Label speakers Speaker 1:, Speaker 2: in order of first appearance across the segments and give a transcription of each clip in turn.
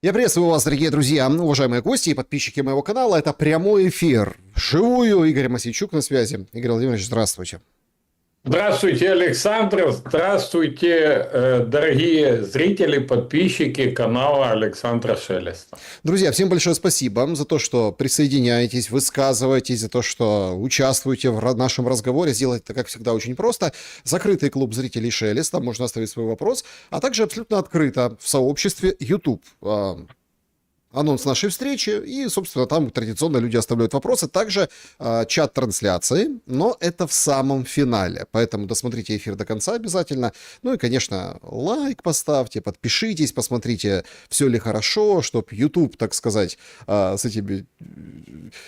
Speaker 1: Я приветствую вас, дорогие друзья, уважаемые гости и подписчики моего канала. Это прямой эфир. Вживую. Игорь Мосейчук на связи. Игорь Владимирович, здравствуйте.
Speaker 2: Здравствуйте, Александр. Здравствуйте, дорогие зрители, подписчики канала Александра Шелеста.
Speaker 1: Друзья, всем большое спасибо за то, что присоединяетесь, высказываетесь, за то, что участвуете в нашем разговоре. Сделать это, как всегда, очень просто. Закрытый клуб зрителей Шелеста, можно оставить свой вопрос, а также абсолютно открыто в сообществе YouTube. Анонс нашей встречи, и, собственно, там традиционно люди оставляют вопросы. Также чат трансляции, но это в самом финале, поэтому досмотрите эфир до конца обязательно. Ну и, конечно, лайк поставьте, подпишитесь, посмотрите, все ли хорошо, чтобы YouTube, так сказать, с этими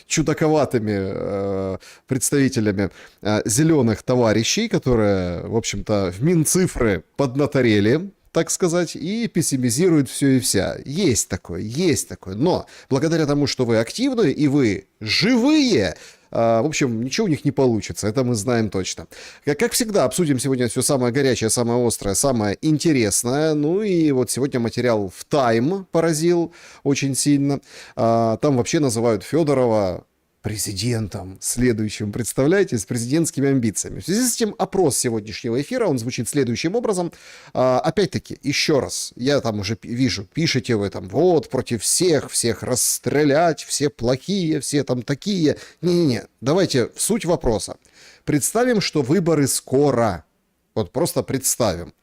Speaker 1: чудаковатыми представителями зеленых товарищей, которые, в общем-то, в Минцифры поднаторели, так сказать, и пессимизирует все и вся. Есть такое, есть такое. Но благодаря тому, что вы активны и вы живые, в общем, ничего у них не получится, это мы знаем точно. Как всегда, обсудим сегодня все самое горячее, самое острое, самое интересное. Ну и вот сегодня материал в Time поразил очень сильно. Там вообще называют Федорова президентом следующим, представляете, с президентскими амбициями. В связи с этим опрос сегодняшнего эфира, он звучит следующим образом. Опять-таки, еще раз, я там уже вижу, пишете вы там, вот, против всех расстрелять, все плохие, все там такие. Не-не-не, давайте в суть вопроса. Представим, что выборы скоро. Вот просто представим.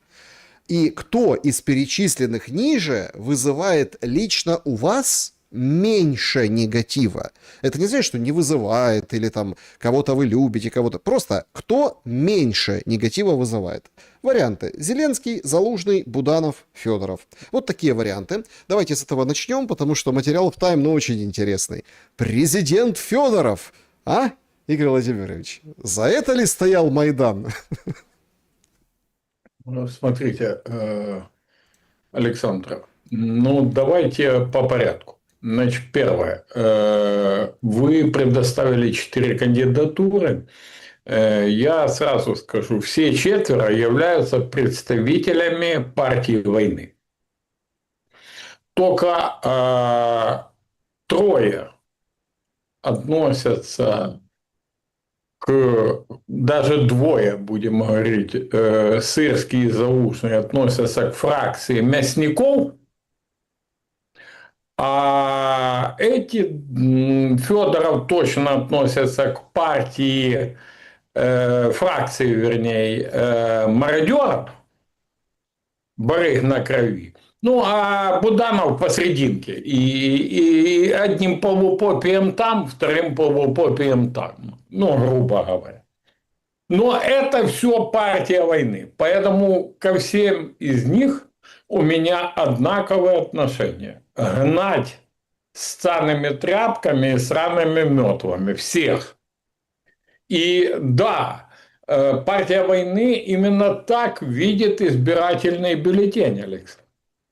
Speaker 1: И кто из перечисленных ниже вызывает лично у вас меньше негатива? Это не значит, что не вызывает, или там кого-то вы любите, кого-то. Просто кто меньше негатива вызывает? Варианты: Зеленский, Залужный, Буданов, Федоров. Вот такие варианты. Давайте с этого начнем, потому что материал в Time, очень интересный. Президент Федоров. А, Игорь Владимирович, за это ли стоял Майдан?
Speaker 2: Ну, смотрите, Александр, ну давайте по порядку. Значит, первое. Вы предоставили 4 кандидатуры. Я сразу скажу, все 4 являются представителями партии войны. Только 3 относятся даже 2, будем говорить, Сырский и Залужный, относятся к фракции мясников, а эти, Федоров точно относятся к партии, фракции, вернее, мародеров, барыг на крови. Ну, а Буданов посерединке. И одним полупопием там, вторым полупопием там. Ну, грубо говоря. Но это все партия войны. Поэтому ко всем из них у меня одинаковое отношение. Гнать с сраными тряпками и сраными метлами. Всех. И да, партия войны именно так видит избирательный бюллетень, Александр.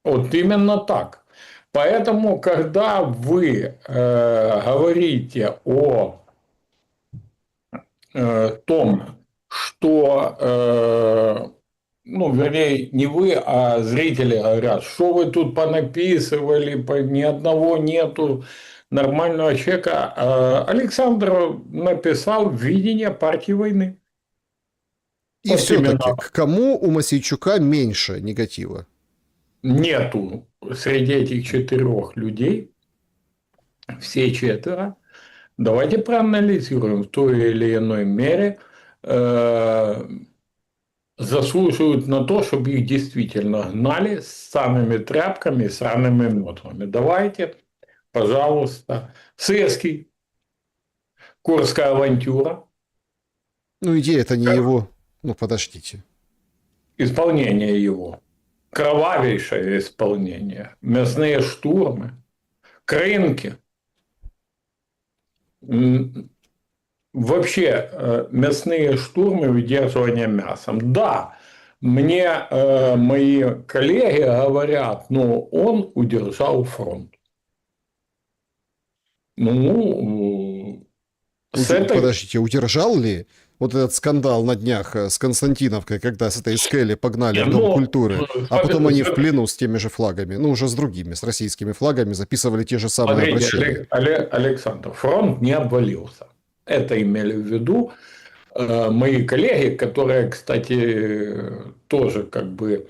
Speaker 2: Вот именно так. Поэтому, когда вы говорите о том, что, ну, вернее, не вы, а зрители говорят, что вы тут понаписывали, ни одного нету нормального человека. Александр написал видение партии войны.
Speaker 1: И
Speaker 2: Вот
Speaker 1: все-таки,
Speaker 2: именно
Speaker 1: к кому у Мосейчука меньше негатива?
Speaker 2: нету среди этих 4 людей, все 4. Давайте проанализируем в той или иной мере, заслуживают на то, чтобы их действительно гнали с самыми тряпками, с самыми метлами. Давайте, пожалуйста. Сырский, Курская авантюра.
Speaker 1: Ну, идея это не его. Ну, подождите.
Speaker 2: Исполнение его. Кровавейшее исполнение. Мясные штурмы. Крынки. Вообще, мясные штурмы, выдерживание мясом. Да, мне мои коллеги говорят, ну, он удержал фронт. Ну, с этой...
Speaker 1: Подождите, удержал ли? вот этот скандал на днях с Константиновкой, когда с этой Скелли погнали в Дом
Speaker 2: Ну,
Speaker 1: культуры, а потом они в плену с теми же флагами, ну, уже с другими, с российскими флагами, записывали те же самые
Speaker 2: смотрите,
Speaker 1: обращения.
Speaker 2: Александр, фронт не обвалился. Это имели в виду мои коллеги, которые, кстати, тоже как бы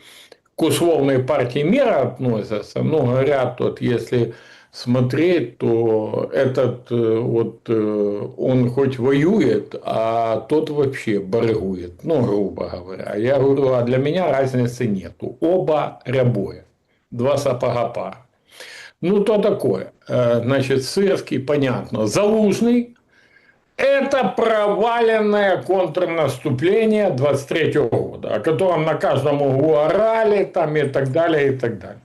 Speaker 2: к условной партии мира относятся, но говорят, вот если смотреть, то этот он хоть воюет, а тот вообще барыгует, ну, грубо говоря. Я говорю, а для меня разницы нету. Оба рябое. Два сапога пара. Ну, то такое. Значит, Сырский, понятно. Залужный. Это проваленное контрнаступление 23 года, о котором на каждом углу орали там, и так далее, и так далее.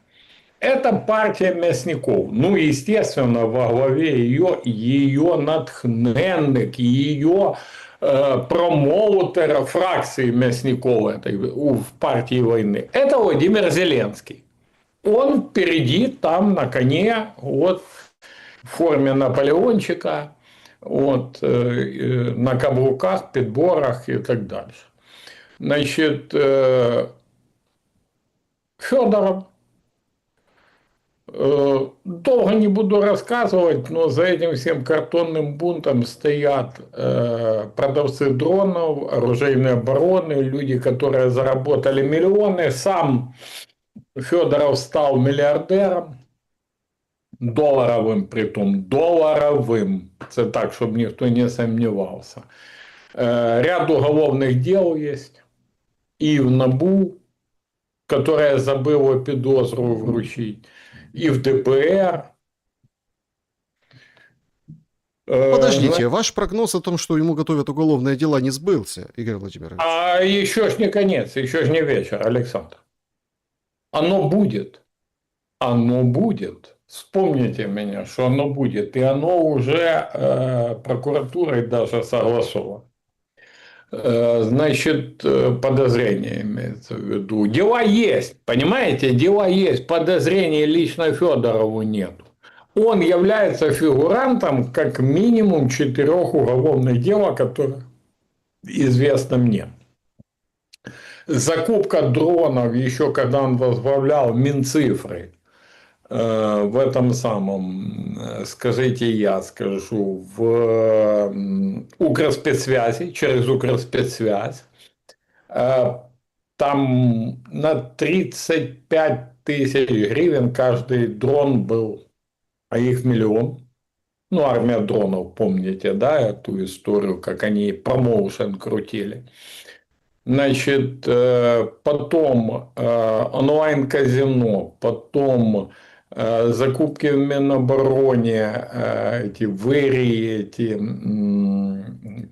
Speaker 2: Это партия мясников. Ну, естественно, во главе ее натхненник, ее промоутер фракции мясников этой, в партии войны. Это Владимир Зеленский. Он впереди, там на коне, вот в форме Наполеончика, вот, на каблуках, подборах и так дальше. Значит, Федоров, долго не буду рассказывать, но за этим всем картонным бунтом стоят продавцы дронов, оружейной обороны, люди, которые заработали миллионы. Сам Федоров стал миллиардером. Доларовим, притом доларовим. Це так, чтобы никто не сомневался. Ряд уголовных дел есть. И в НАБУ, которое забыло підозру вручить, и в ДПР.
Speaker 1: Подождите, ваш прогноз о том, что ему готовят уголовные дела, не сбылся, Игорь Владимирович?
Speaker 2: А еще ж не конец, еще ж не вечер, Александр. Оно будет. Оно будет. Вспомните меня, что оно будет. И оно уже прокуратурой даже согласовано. Значит, подозрение имеется в виду. Дела есть, понимаете, дела есть, подозрений лично Федорову нет. Он является фигурантом как минимум 4 уголовных дел, которые известно мне. Закупка дронов, еще когда он возглавлял Минцифры, в этом самом, скажите, я скажу, в Укрспецсвязи, через Укрспецсвязь, там на 35 тысяч гривен каждый дрон был, а их миллион. Ну, армия дронов, помните, да, эту историю, как они промоушен крутили. Значит, потом онлайн-казино, потом закупки в Минобороне, эти Вырии, эти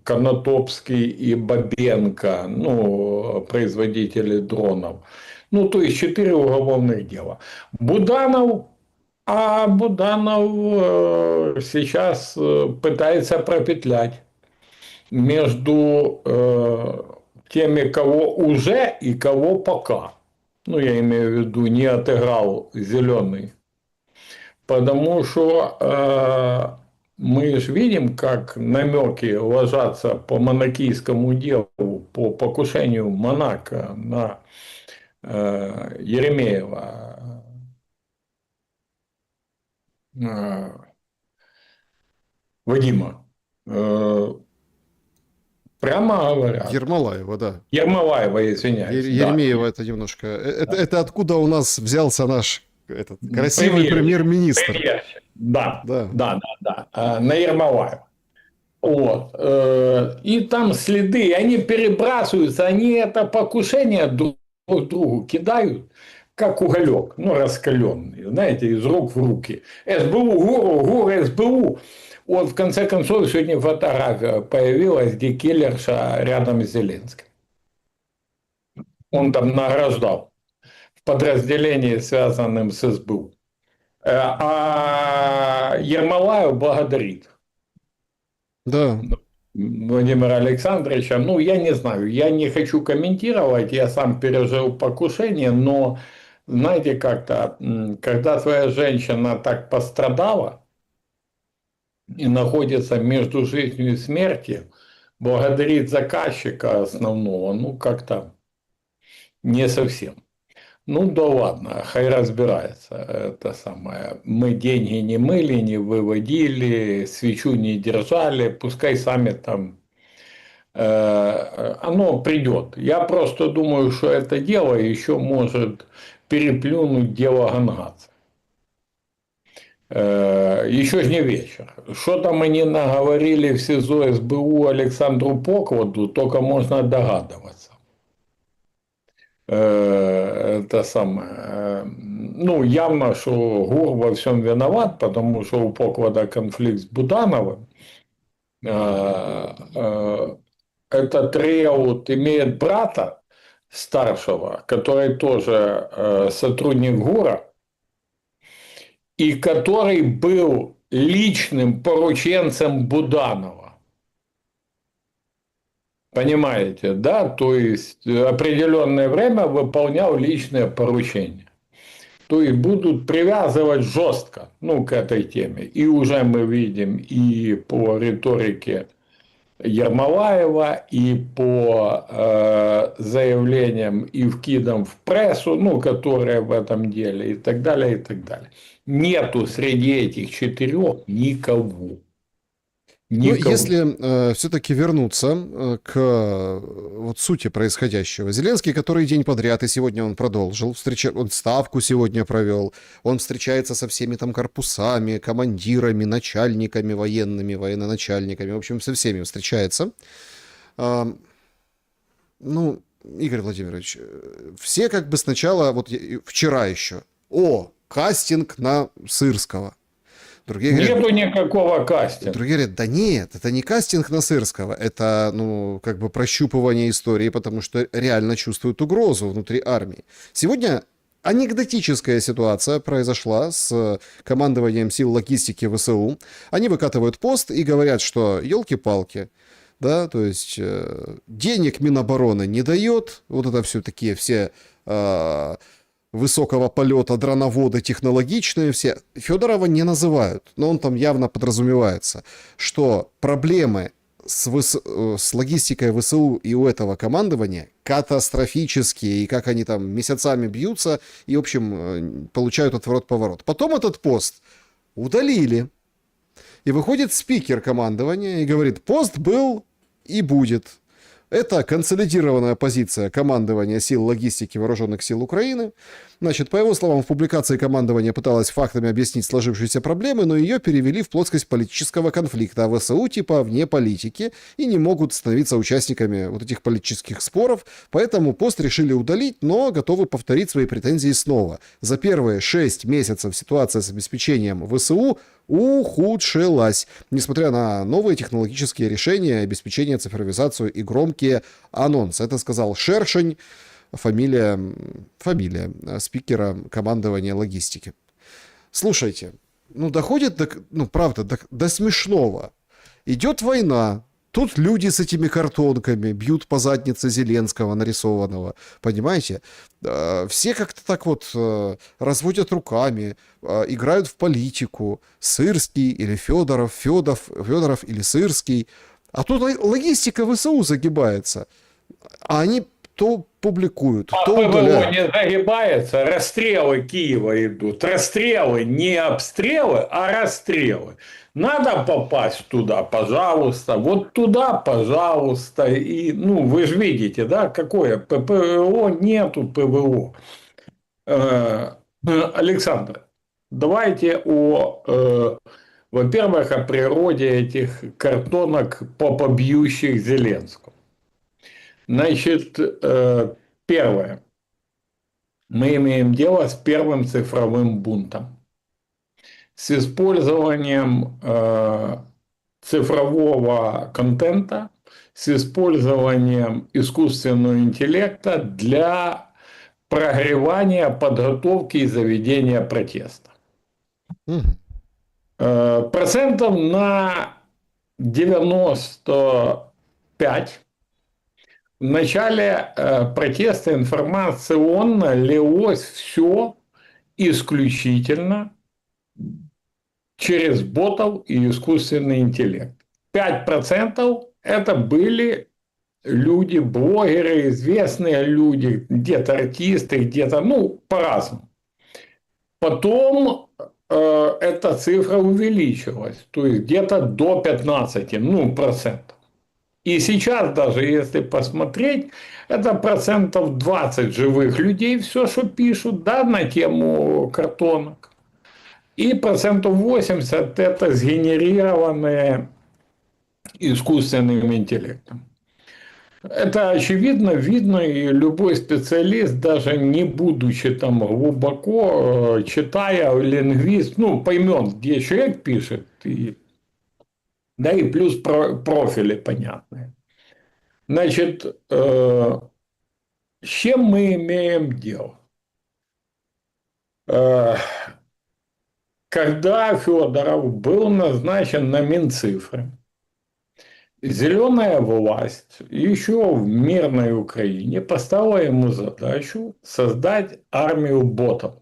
Speaker 2: Конотопский и Бабенко, ну, производители дронов. Ну, то есть 4 уголовных дела. Буданов, сейчас пытается пропетлять между теми, кого уже и кого пока. Ну, я имею в виду, не отыграл зеленый. Потому что мы же видим, как намеки ложатся по монархийскому делу, по покушению Монако на Еремеева. Вадима. Прямо говорят.
Speaker 1: Ермолаева, да.
Speaker 2: Ермолаева, извиняюсь.
Speaker 1: Еремеева
Speaker 2: да.
Speaker 1: это немножко... Это откуда у нас взялся наш этот красивый премьер-министр.
Speaker 2: Да. На Ермолаева. Вот. И там следы, они перебрасываются, они это покушение друг другу кидают, как уголек, ну, раскаленный, знаете, из рук в руки. СБУ, ГУР, СБУ. Вот, в конце концов, сегодня фотография появилась, где киллерша рядом с Зеленским. Он там награждал в подразделении, связанном с СБУ. А Ермолаев благодарит.
Speaker 1: Да.
Speaker 2: Владимира Александровича. Ну, я не знаю, я не хочу комментировать, я сам пережил покушение, но, знаете, как-то, когда твоя женщина так пострадала и находится между жизнью и смертью, благодарить заказчика основного, ну, как-то не совсем. Ну да ладно, хай разбирается. Это самое. Мы деньги не мыли, не выводили, свечу не держали, пускай сами там оно придет. Я просто думаю, что это дело еще может переплюнуть дело Гонгадзе. Еще ж не вечер. Что там они наговорили в СИЗО СБУ Александру Покладу, только можно догадываться. Это самое. Ну, явно, что ГУР во всем виноват, потому что у Поклада конфликт с Будановым. Этот Реут имеет брата старшего, который тоже сотрудник ГУРа, и который был личным порученцем Буданова. Понимаете, да? То есть определенное время выполнял личное поручение. То есть будут привязывать жестко, ну, к этой теме. И уже мы видим и по риторике Ермолаева, и по заявлениям и вкидам в прессу, ну, которые в этом деле, и так далее, и так далее. Нету среди этих четырех никого.
Speaker 1: Ну,
Speaker 2: Никого.
Speaker 1: если все-таки вернуться к вот сути происходящего. Зеленский который день подряд, и сегодня он продолжил, он ставку сегодня провел, он встречается со всеми там корпусами, командирами, начальниками военными, военачальниками, в общем, со всеми встречается. А, ну, Игорь Владимирович, все как бы сначала, вот вчера еще, кастинг на Сырского. Другие говорят,
Speaker 2: Нету никакого кастинга.
Speaker 1: другие говорят, да нет, это не кастинг на Сырского, это, ну, как бы прощупывание истории, потому что реально чувствуют угрозу внутри армии. Сегодня анекдотическая ситуация произошла с командованием сил логистики ВСУ. Они выкатывают пост и говорят, что елки-палки, да, то есть денег Минобороны не дает, вот это все такие все высокого полета дроноводы технологичные все. Федорова не называют, но он там явно подразумевается, что проблемы с логистикой ВСУ и у этого командования катастрофические, и как они там месяцами бьются, и, в общем, получают отворот-поворот. Потом этот пост удалили, и выходит спикер командования и говорит, пост был и будет. Это консолидированная позиция командования сил логистики вооруженных сил Украины. Значит, по его словам, в публикации командование пыталось фактами объяснить сложившиеся проблемы, но ее перевели в плоскость политического конфликта, а ВСУ типа вне политики и не могут становиться участниками вот этих политических споров, поэтому пост решили удалить, но готовы повторить свои претензии снова. За первые 6 месяцев ситуация с обеспечением ВСУ ухудшилась, несмотря на новые технологические решения, обеспечение, цифровизацию и громкие анонсы. Это сказал Шершень, фамилия спикера командования логистики. Слушайте, ну доходит правда, до смешного. Идет война, тут люди с этими картонками бьют по заднице Зеленского нарисованного, понимаете? Все как-то так вот разводят руками, играют в политику. Сырский или Федоров, Федоров или Сырский. А тут логистика ВСУ загибается. А они то публикуют,
Speaker 2: А
Speaker 1: то
Speaker 2: ПВО
Speaker 1: удаляют.
Speaker 2: не загибается, расстрелы Киева идут. Расстрелы, не обстрелы, а расстрелы. Надо попасть туда, пожалуйста. Вот туда, пожалуйста. И, ну, вы же видите, да, какое ПВО, нету ПВО. Александр, давайте во-первых, о природе этих картонок, побьющих Зеленского. Значит, первое. Мы имеем дело с первым цифровым бунтом. С использованием цифрового контента, с использованием искусственного интеллекта для прогревания, подготовки и заведения протеста.
Speaker 1: Мгм.
Speaker 2: Процентов на 95 в начале протеста информационно лилось все исключительно через ботов и искусственный интеллект. 5% это были люди, блогеры, известные люди, где-то артисты, где-то, ну, по-разному. Потом эта цифра увеличилась, то есть где-то до 15, ну, процентов. И сейчас даже, если посмотреть, это процентов 20 живых людей, все, что пишут, да, на тему картонок. И процентов 80 это сгенерированные искусственным интеллектом. Это очевидно, видно, и любой специалист, даже не будучи там глубоко, читая, лингвист, ну, поймет, где человек пишет, и, да и плюс профили понятные. Значит, с чем мы имеем дело? Когда Федоров был назначен на Минцифры, зеленая власть еще в мирной Украине поставила ему задачу создать армию ботов.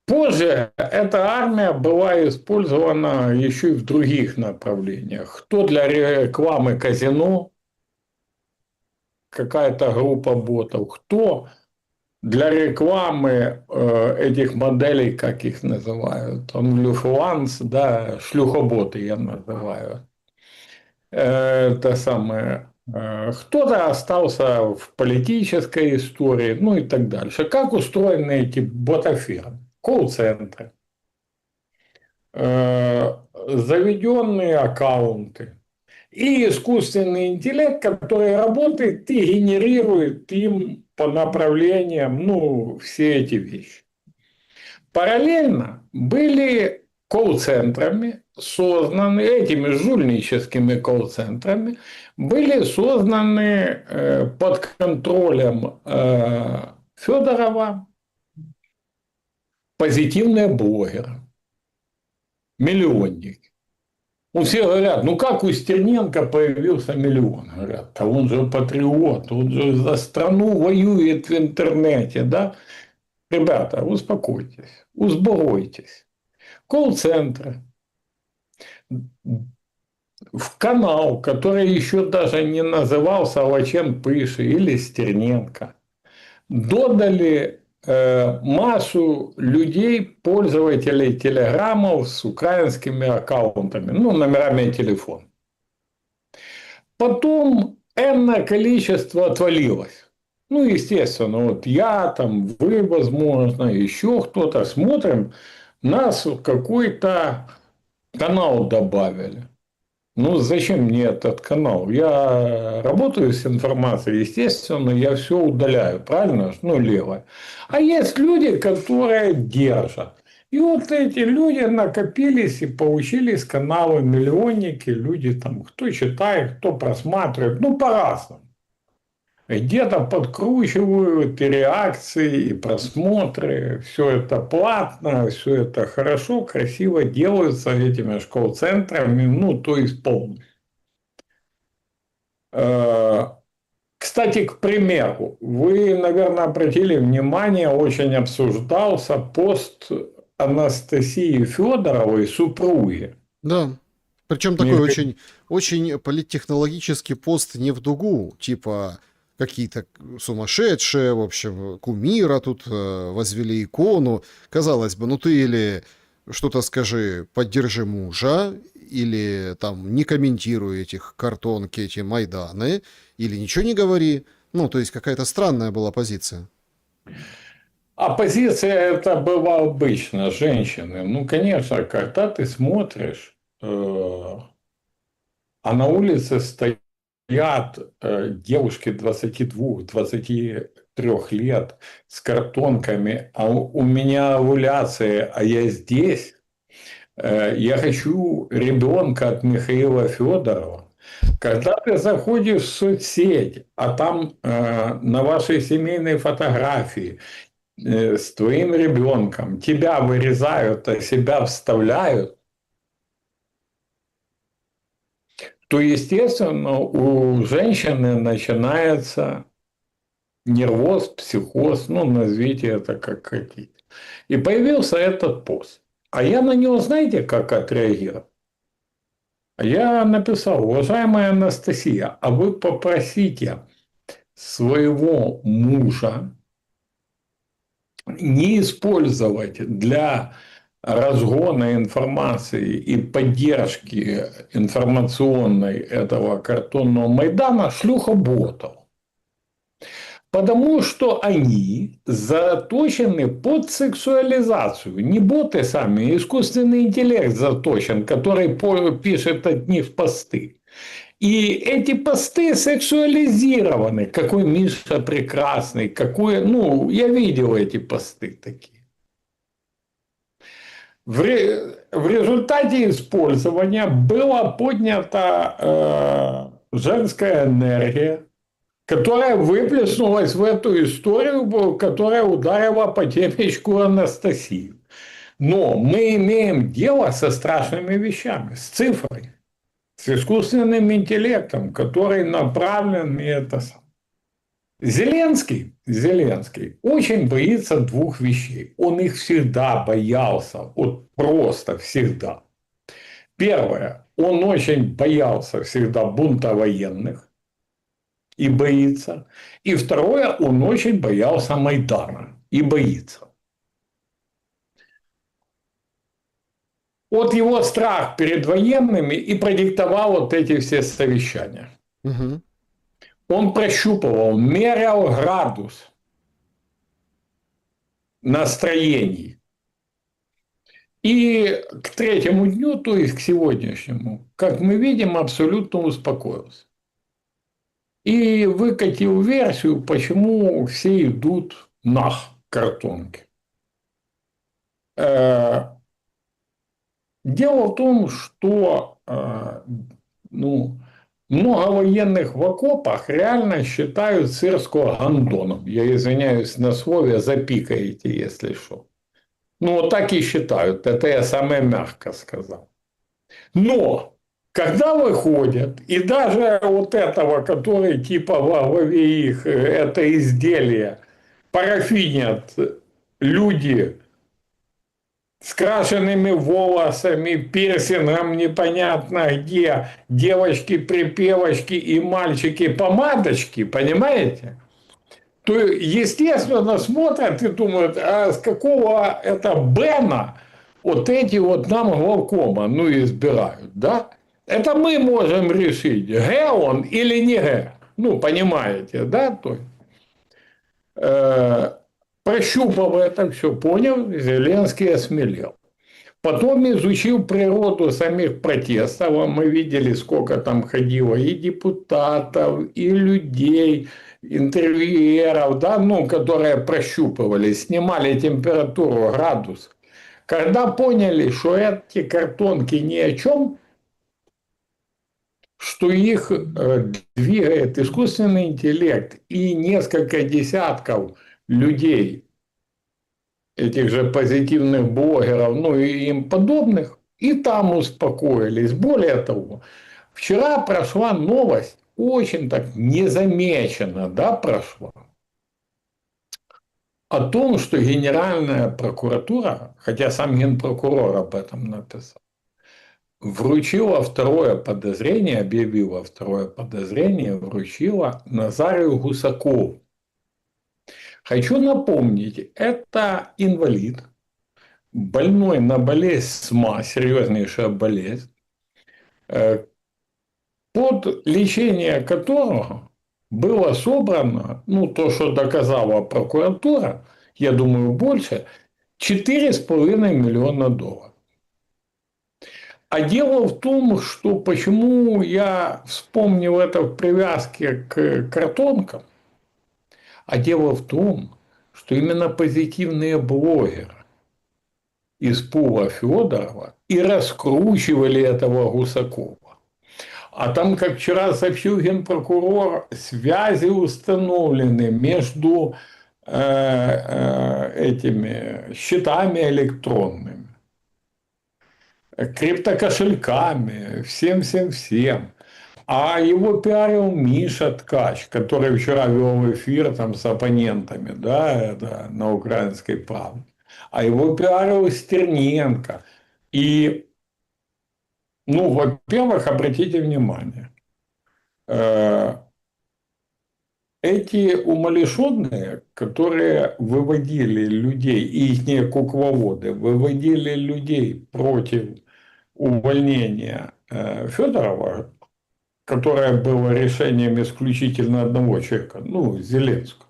Speaker 2: Позже эта армия была использована еще и в других направлениях. Кто для рекламы казино, какая-то группа ботов, кто для рекламы этих моделей, как их называют, OnlyFans, да, шлюхоботы я называю. Это самое. Кто-то остался в политической истории, ну и так дальше. Как устроены эти ботафирмы? Колл-центры, заведенные аккаунты и искусственный интеллект, который работает и генерирует им по направлениям, ну, все эти вещи. Параллельно были колл-центрами созданы, этими жульническими колл-центрами, были созданы под контролем Федорова позитивные блогеры, миллионники. Ну, все говорят, ну как у Стерненко появился миллион? Говорят, а он же патриот, он же за страну воюет в интернете, да? Ребята, успокойтесь, узбойтесь. Колл-центры, в канал, который еще даже не назывался Лачен Пыши или Стерненко, додали массу людей, пользователей телеграммов с украинскими аккаунтами, ну, номерами телефона. Потом энное количество отвалилось. Ну, естественно, вот я, там, вы, возможно, еще кто-то смотрим, нас в какой-то канал добавили. Ну, зачем мне этот канал? Я работаю с информацией, естественно, я все удаляю, правильно? Ну, левое. А есть люди, которые держат. И вот эти люди накопились и получились каналы миллионники, люди там, кто читает, кто просматривает, ну, по-разному. Где-то подкручивают и реакции, и просмотры. Все это платно, все это хорошо, красиво делаются этими колл-центрами, ну, то есть полностью. Кстати, к примеру, вы, наверное, обратили внимание, очень обсуждался пост Анастасии Федоровой, супруги.
Speaker 1: Да. Причем такой очень, очень политтехнологический пост не в дугу, типа какие-то сумасшедшие, в общем, кумира тут возвели икону. Казалось бы, ну ты или что-то скажи, поддержи мужа, или там не комментируй этих картонки, эти Майданы, или ничего не говори. Ну, то есть какая-то странная была позиция.
Speaker 2: Оппозиция это было обычно, женщины. Ну, конечно, когда ты смотришь, а на улице стоят девушки 22-23 лет с картонками, а у меня овуляция, а я здесь. Я хочу ребенка от Михаила Федорова. Когда ты заходишь в соцсеть, а там на вашей семейной фотографии с твоим ребенком тебя вырезают, а себя вставляют, то, естественно, у женщины начинается нервоз, психоз, ну, назовите это как хотите. И появился этот пост. А я на него, знаете, как отреагировал? Я написал: уважаемая Анастасия, а вы попросите своего мужа не использовать для разгона информации и поддержки информационной этого картонного Майдана шлюхоботов. Потому что они заточены под сексуализацию. Не боты сами, искусственный интеллект заточен, который пишет от них посты. И эти посты сексуализированы. Какой Миша прекрасный, какой... Ну, я видел эти посты такие. В результате использования была поднята женская энергия, которая выплеснулась в эту историю, которая ударила по темечку Анастасию. Но мы имеем дело со страшными вещами, с цифрой, с искусственным интеллектом, который направлен и это сам. Зеленский очень боится двух вещей. Он их всегда боялся, вот просто всегда. Первое, он очень боялся всегда бунта военных и боится. И второе, он очень боялся Майдана и боится. Вот его страх перед военными и продиктовал вот эти все совещания.
Speaker 1: Угу.
Speaker 2: Он прощупывал, мерял градус настроений. И к третьему дню, то есть к сегодняшнему, как мы видим, абсолютно успокоился. И выкатил версию, почему все идут нах картонки. Дело в том, что много военных в окопах реально считают Сырского гондоном. Я извиняюсь на слове, запикаете, если что. Ну, вот так и считают. Это я самое мягко сказал. Но когда выходят, и даже вот этого, который типа во главе их, это изделие, парафинят люди с крашенными волосами, пирсингом непонятно где, девочки-припевочки и мальчики-помадочки, понимаете? То, естественно, смотрят и думают, а с какого это Бена вот эти вот нам главкома, ну, избирают, да? Это мы можем решить, Г он или не Г. Ну, понимаете, да? То есть, прощупав это все, понял, Зеленский осмелел. Потом изучил природу самих протестов. Мы видели, сколько там ходило и депутатов, и людей, интервьюеров, да, ну, которые прощупывали, снимали температуру, градус. Когда поняли, что эти картонки ни о чем, что их двигает искусственный интеллект и несколько десятков людей, этих же позитивных блогеров, ну и им подобных, и там успокоились. Более того, вчера прошла новость, очень так незамеченно, да, прошла, о том, что Генеральная прокуратура, хотя сам генпрокурор об этом написал, вручила второе подозрение, объявила второе подозрение, вручила Назарию Гусакову. Хочу напомнить, это инвалид, больной на болезнь СМА, серьезнейшая болезнь, под лечение которого было собрано, ну, то, что доказала прокуратура, я думаю, больше, $4,5 миллиона. А дело в том, что почему я вспомнил это в привязке к картонкам, а дело в том, что именно позитивные блогеры из пула Федорова и раскручивали этого Гусакова. А там, как вчера сообщил генпрокурор, связи установлены между этими счетами электронными, криптокошельками, всем-всем-всем. А его пиарил Миша Ткач, который вчера вел эфир там с оппонентами, да, это на «Украинской правде». А его пиарил Стерненко. И Ну, во-первых, обратите внимание, эти умалишенные, которые выводили людей, и их кукловоды, выводили людей против увольнения Федорова, которое было решением исключительно одного человека, ну, Зеленского.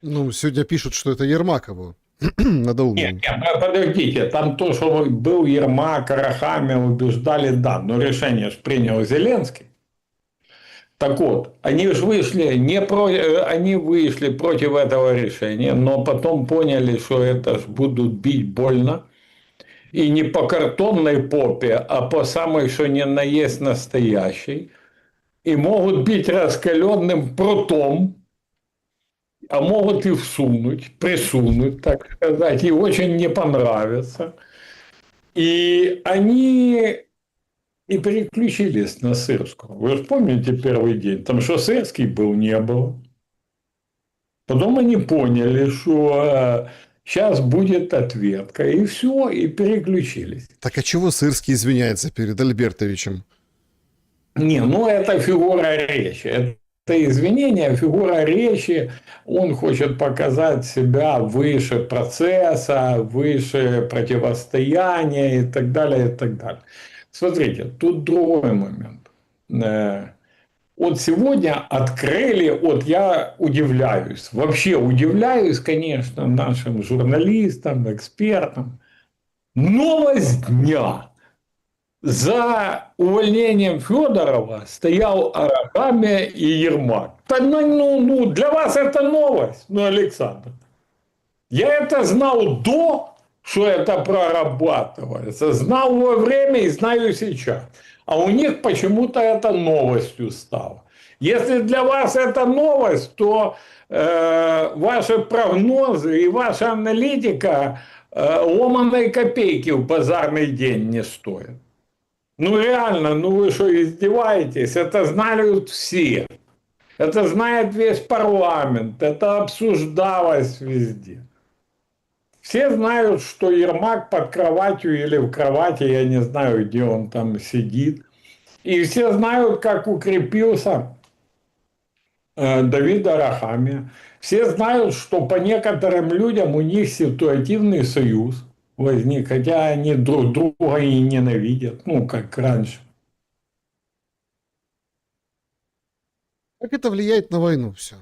Speaker 1: Ну, сегодня пишут, что это Ермакову
Speaker 2: Нет,
Speaker 1: надоумил.
Speaker 2: нет, подождите, там то, что был Ермак, Арахамия, убеждали, да, но решение же принял Зеленский. Так вот, они же вышли, они вышли против этого решения, но потом поняли, что это ж будут бить больно. И не по картонной попе, а по самой, что ни на есть настоящей. И могут бить раскаленным прутом, а могут и всунуть, присунуть, так сказать, и очень не понравится. И они и переключились на Сырского. Вы же помните первый день? Там что Сырский был, не было. Потом они поняли, что сейчас будет ответка, и все, и переключились.
Speaker 1: Так а чего Сырский извиняется перед Альбертовичем?
Speaker 2: Не, ну это фигура речи. Это извинение, фигура речи. Он хочет показать себя выше процесса, выше противостояния и так далее, и так далее. Смотрите, тут другой момент. Вот сегодня открыли, вот я удивляюсь, вообще удивляюсь, конечно, нашим журналистам, экспертам. Новость дня. За увольнением Федорова стоял Арахамия и Ермак. Да, для вас это новость, Александр. Я это знал до, что это прорабатывается. Знал во время и знаю сейчас. А у них почему-то это новостью стало. Если для вас это новость, то ваши прогнозы и ваша аналитика ломаной копейки в базарный день не стоят. Ну реально, ну вы что, издеваетесь? Это знают все. Это знает весь парламент. Это обсуждалось везде. Все знают, что Ермак под кроватью или в кровати, я не знаю, где он там сидит. И все знают, как укрепился Давид Арахамия. Все знают, что по некоторым людям у них ситуативный союз возник, хотя они друг друга и ненавидят, ну, как раньше.
Speaker 1: Как это влияет на войну все?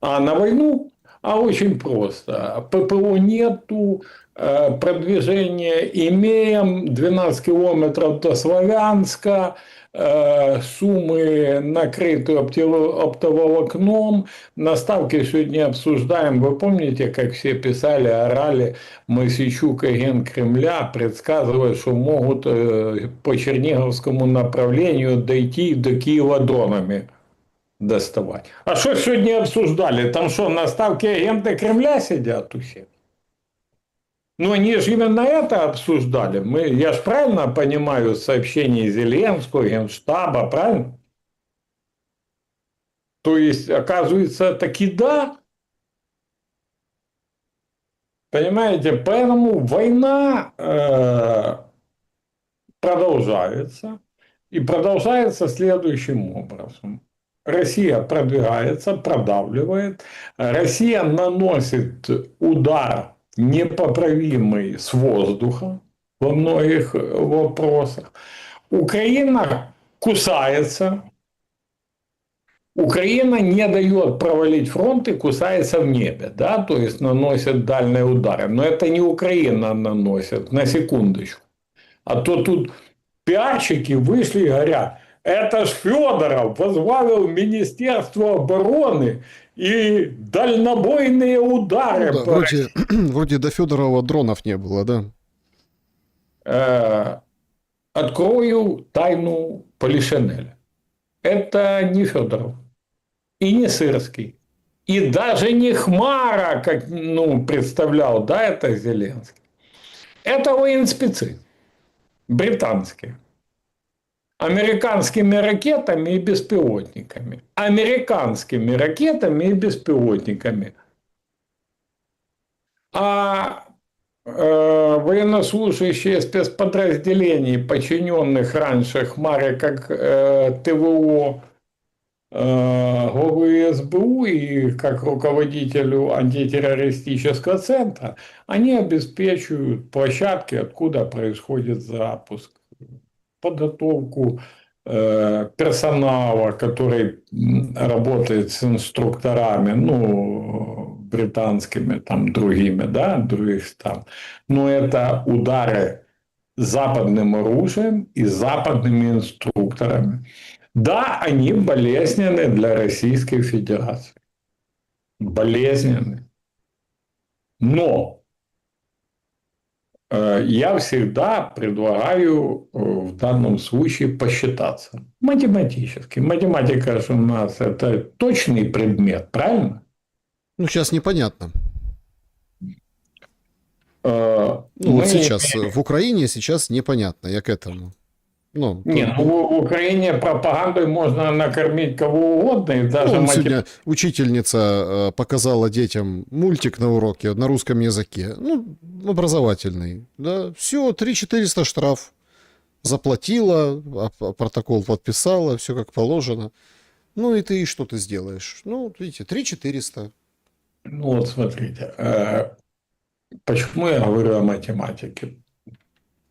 Speaker 2: А на войну? А очень просто. ППО нету, продвижение имеем, 12 километров до Славянска, Сумы накрыты оптоволокном, на ставке сегодня обсуждаем, вы помните, как все писали, орали, Мосейчук, агент Кремля, предсказывает, что могут по Черниговскому направлению дойти до Киева дронами доставать. А что сегодня обсуждали? Там что, на ставке агенты Кремля сидят у всех? Ну, они же именно это обсуждали. Я же правильно понимаю сообщение Зеленского, Генштаба, правильно? То есть, оказывается, таки да. Понимаете, поэтому война продолжается. И продолжается следующим образом. Россия продвигается, продавливает. Россия наносит удар непоправимый с воздуха во многих вопросах. Украина кусается. Украина не дает провалить фронт и кусается в небе, да, то есть наносит дальние удары. Но это не Украина наносит, на секундочку. А то тут пиарщики вышли и говорят, это ж Федоров возглавил Министерство обороны и дальнобойные удары.
Speaker 1: Ну да, вроде до Федорова дронов не было, да?
Speaker 2: Открою тайну Полишинеля. Это не Федоров и не Сырский. И даже не Хмара, как представлял, да, это Зеленский. Это военспецы британские. Американскими ракетами и беспилотниками. Американскими ракетами и беспилотниками. А Военнослужащие спецподразделений, подчиненных раньше Хмаре как ТВО главы СБУ и как руководителю антитеррористического центра, они обеспечивают площадки, откуда происходит запуск, подготовку персонала, который работает с инструкторами, ну, британскими, там, другими, да, других стран. Но это удары западным оружием и западными инструкторами. Да, они болезненны для Российской Федерации. Болезненны. Но я всегда предлагаю в данном случае посчитаться математически. Математика же у нас это точный предмет, правильно?
Speaker 1: Ну, сейчас непонятно. Ну, вот
Speaker 2: Мы
Speaker 1: сейчас в Украине сейчас непонятно, я к этому. Ну,
Speaker 2: не, ну, в Украине пропагандой можно накормить кого угодно, и даже
Speaker 1: ну, сегодня учительница показала детям мультик на уроке на русском языке, ну, образовательный, да, все, 3400 штраф, заплатила, протокол подписала, все как положено. Ну, и ты что ты сделаешь? Ну, вот видите, 3400.
Speaker 2: ну вот смотрите, почему я говорю о математике?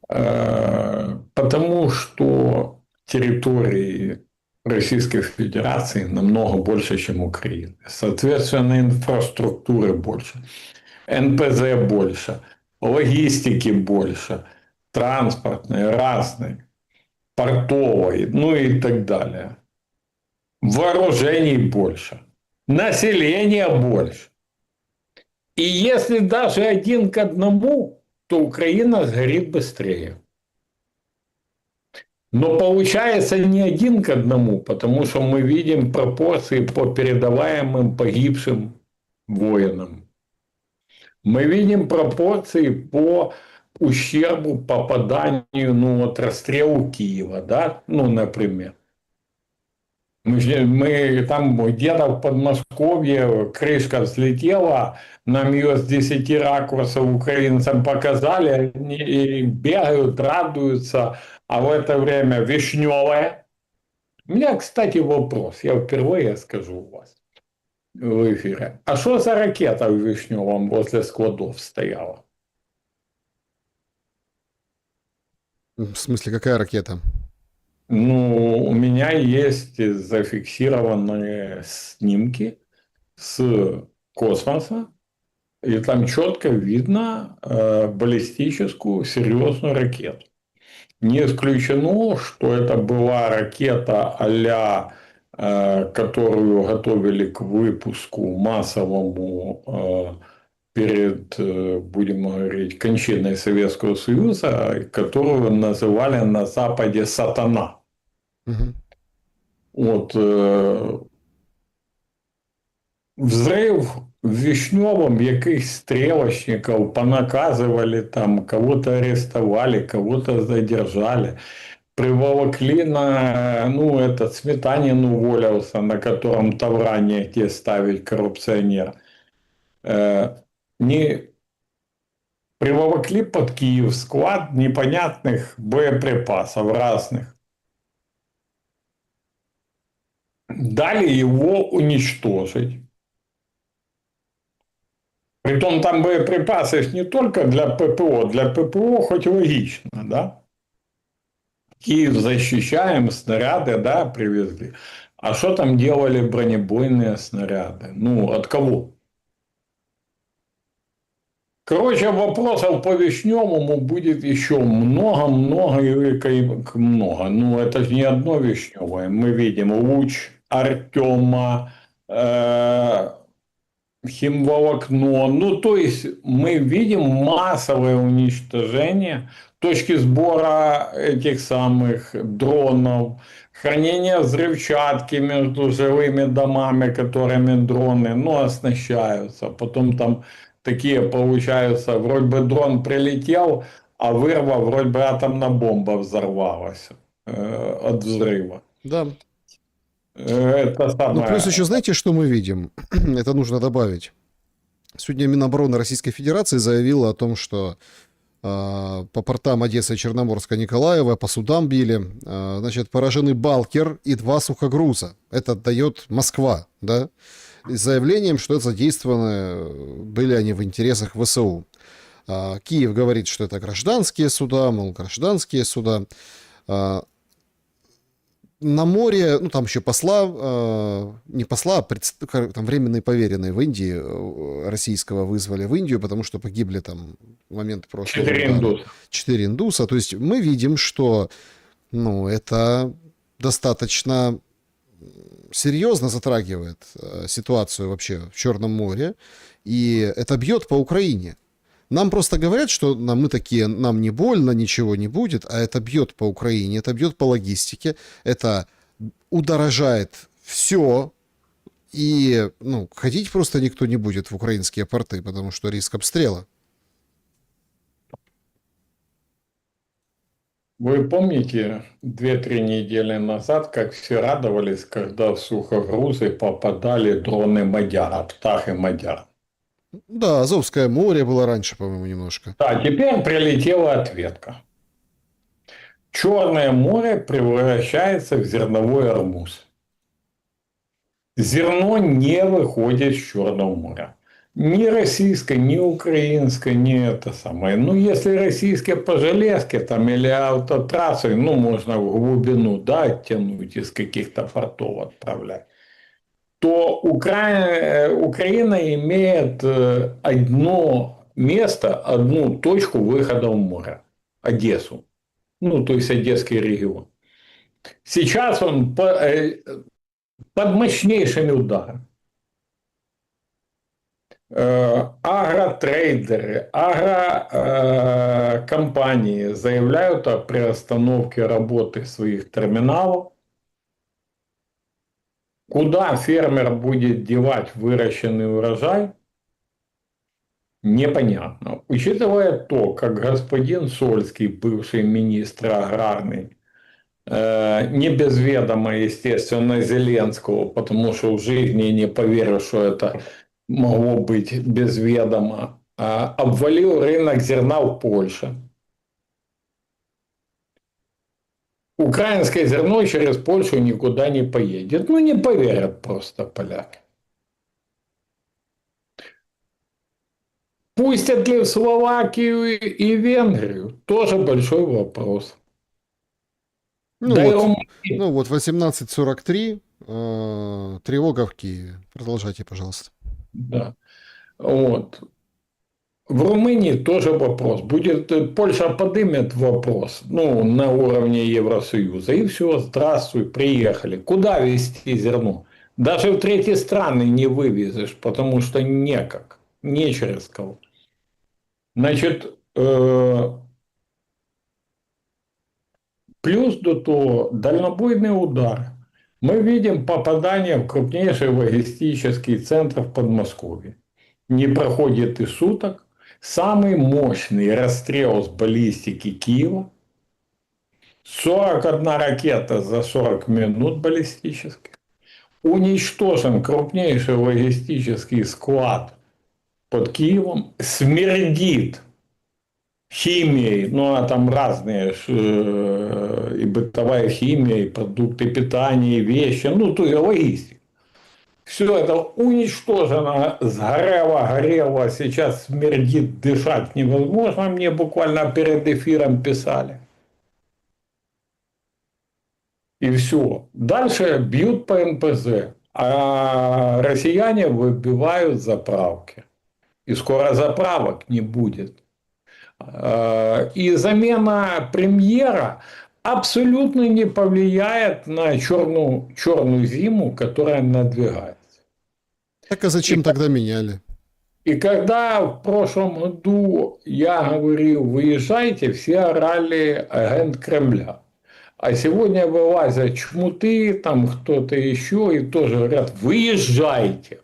Speaker 2: Потому что территории Российской Федерации намного больше, чем Украины. Соответственно, инфраструктуры больше, НПЗ больше, логистики больше, транспортной, разной, портовой, ну и так далее. Вооружений больше, населения больше. И если даже 1 к 1, то Украина сгорит быстрее. Но получается не 1 к 1, потому что мы видим пропорции по передаваемым погибшим воинам. Мы видим пропорции по ущербу, попаданию, ну вот расстрелу Киева, да, ну, например. Мы там где-то в Подмосковье крышка взлетела, нам ее с 10 ракурсов украинцам показали, они бегают, радуются, а в это время Вишневая. У меня, кстати, вопрос, я впервые скажу у вас в эфире. А что за ракета в Вишневом возле складов стояла?
Speaker 1: В смысле, какая ракета?
Speaker 2: Ну, у меня есть зафиксированные снимки с космоса, и там четко видно баллистическую серьезную ракету. Не исключено, что это была ракета а-ля, которую готовили к выпуску массовому перед, будем говорить, кончиной Советского Союза, которую называли на Западе «Сатана».
Speaker 1: Угу.
Speaker 2: Вот взрив в Вишневом, яких стрелочников понаказывали, там, кого-то арестовали, кого-то задержали. Приволокли на, ну, этот Сметанин уволился, на котором тавра негде ставить, коррупционер. Не приволокли под Киев склад непонятных боеприпасов разных. Дали его уничтожить. Притом там боеприпасы не только для ППО хоть логично, да? Киев защищаем, снаряды, да, привезли. А что там делали бронебойные снаряды? Ну, от кого? Короче, вопросов по Вишневому будет еще много-много и много. Ну, это же не одно Вишневое. Мы видим луч Артема, химволокно. Ну, то есть мы видим массовое уничтожение точки сбора этих самых дронов, хранение взрывчатки между жилыми домами, которыми дроны, ну, оснащаются. Потом там такие получаются, вроде бы дрон прилетел, а вырва, вроде бы атомная бомба взорвалась от взрыва.
Speaker 1: Да.
Speaker 2: Это
Speaker 1: Ну, плюс
Speaker 2: самое.
Speaker 1: еще знаете, что мы видим? Это нужно добавить. Сегодня Минобороны Российской Федерации заявила о том, что по портам Одессы, Черноморска, Николаева, по судам били. Значит, поражены «Балкер» и 2 сухогруза. Это дает Москва, да? И с заявлением, что это задействованы были они в интересах ВСУ. Киев говорит, что это гражданские суда, мол, гражданские суда. А, На море, ну там еще посла, не посла, а там временные поверенные в Индии российского вызвали в Индию, потому что погибли там в момент прошлого
Speaker 2: 4
Speaker 1: удара
Speaker 2: индуса.
Speaker 1: 4 индуса. То есть мы видим, что ну, это достаточно серьезно затрагивает ситуацию вообще в Черном море, и это бьет по Украине. Нам просто говорят, что мы такие, нам не больно, ничего не будет, а это бьет по Украине, это бьет по логистике, это удорожает все, и ну, ходить просто никто не будет в украинские порты, потому что риск обстрела.
Speaker 2: Вы помните 2-3 недели назад, как все радовались, когда в сухогрузы попадали дроны Мадяра, птахи Мадяра?
Speaker 1: Да, Азовское море было раньше, по-моему, немножко.
Speaker 2: Да, теперь прилетела ответка. Черное море превращается в зерновой арбуз. Зерно не выходит с Черного моря. Ни российское, ни украинское, ни это самое. Ну, если российские по железке там или автотрассы, ну, можно в глубину, да, оттянуть из каких-то портов отправлять, то Украина имеет одно место, одну точку выхода в море. Одессу. Ну, то есть Одесский регион. Сейчас он под мощнейшими ударами. Агротрейдеры, агрокомпании заявляют о приостановке работы своих терминалов. Куда фермер будет девать выращенный урожай, непонятно. Учитывая то, как господин Сольский, бывший министр аграрный, не без ведома, естественно, Зеленского, потому что в жизни не поверю, что это могло быть без ведома, обвалил рынок зерна в Польше. Украинское зерно через Польшу никуда не поедет. Ну, не поверят просто поляки. Пустят ли в Словакию и Венгрию? Тоже большой вопрос.
Speaker 1: Ну
Speaker 2: Да и
Speaker 1: вот,
Speaker 2: Румынии.
Speaker 1: ну вот 18:43, тревога в Киеве. Продолжайте, пожалуйста.
Speaker 2: Да. Вот. В Румынии тоже вопрос. Будет Польша подымет вопрос, ну, на уровне Евросоюза. И все, здравствуй, приехали. Куда везти зерно? Даже в третьи страны не вывезешь, потому что некак, не через кого. Значит, плюс до того, дальнобойный удар. Мы видим попадание в крупнейший логистический центр в Подмосковье. Не проходит и суток. Самый мощный расстрел с баллистики Киева. 41 ракета за 40 минут баллистических. Уничтожен крупнейший логистический склад под Киевом. Смердит химией, ну а там разные и бытовая химия, и продукты питания, и вещи, ну то и логистика. Все это уничтожено, сгорело, горело, сейчас смердит, дышать невозможно. Мне буквально перед эфиром писали. И все. Дальше бьют по НПЗ, а россияне выбивают заправки. И скоро заправок не будет. И замена премьера абсолютно не повлияет на черную зиму, которая надвигается.
Speaker 1: Так а
Speaker 2: И,
Speaker 1: зачем тогда меняли?
Speaker 2: и когда в прошлом году я говорил, выезжайте, все орали агент Кремля. А сегодня вылазят чмуты, там кто-то еще, и тоже говорят, выезжайте.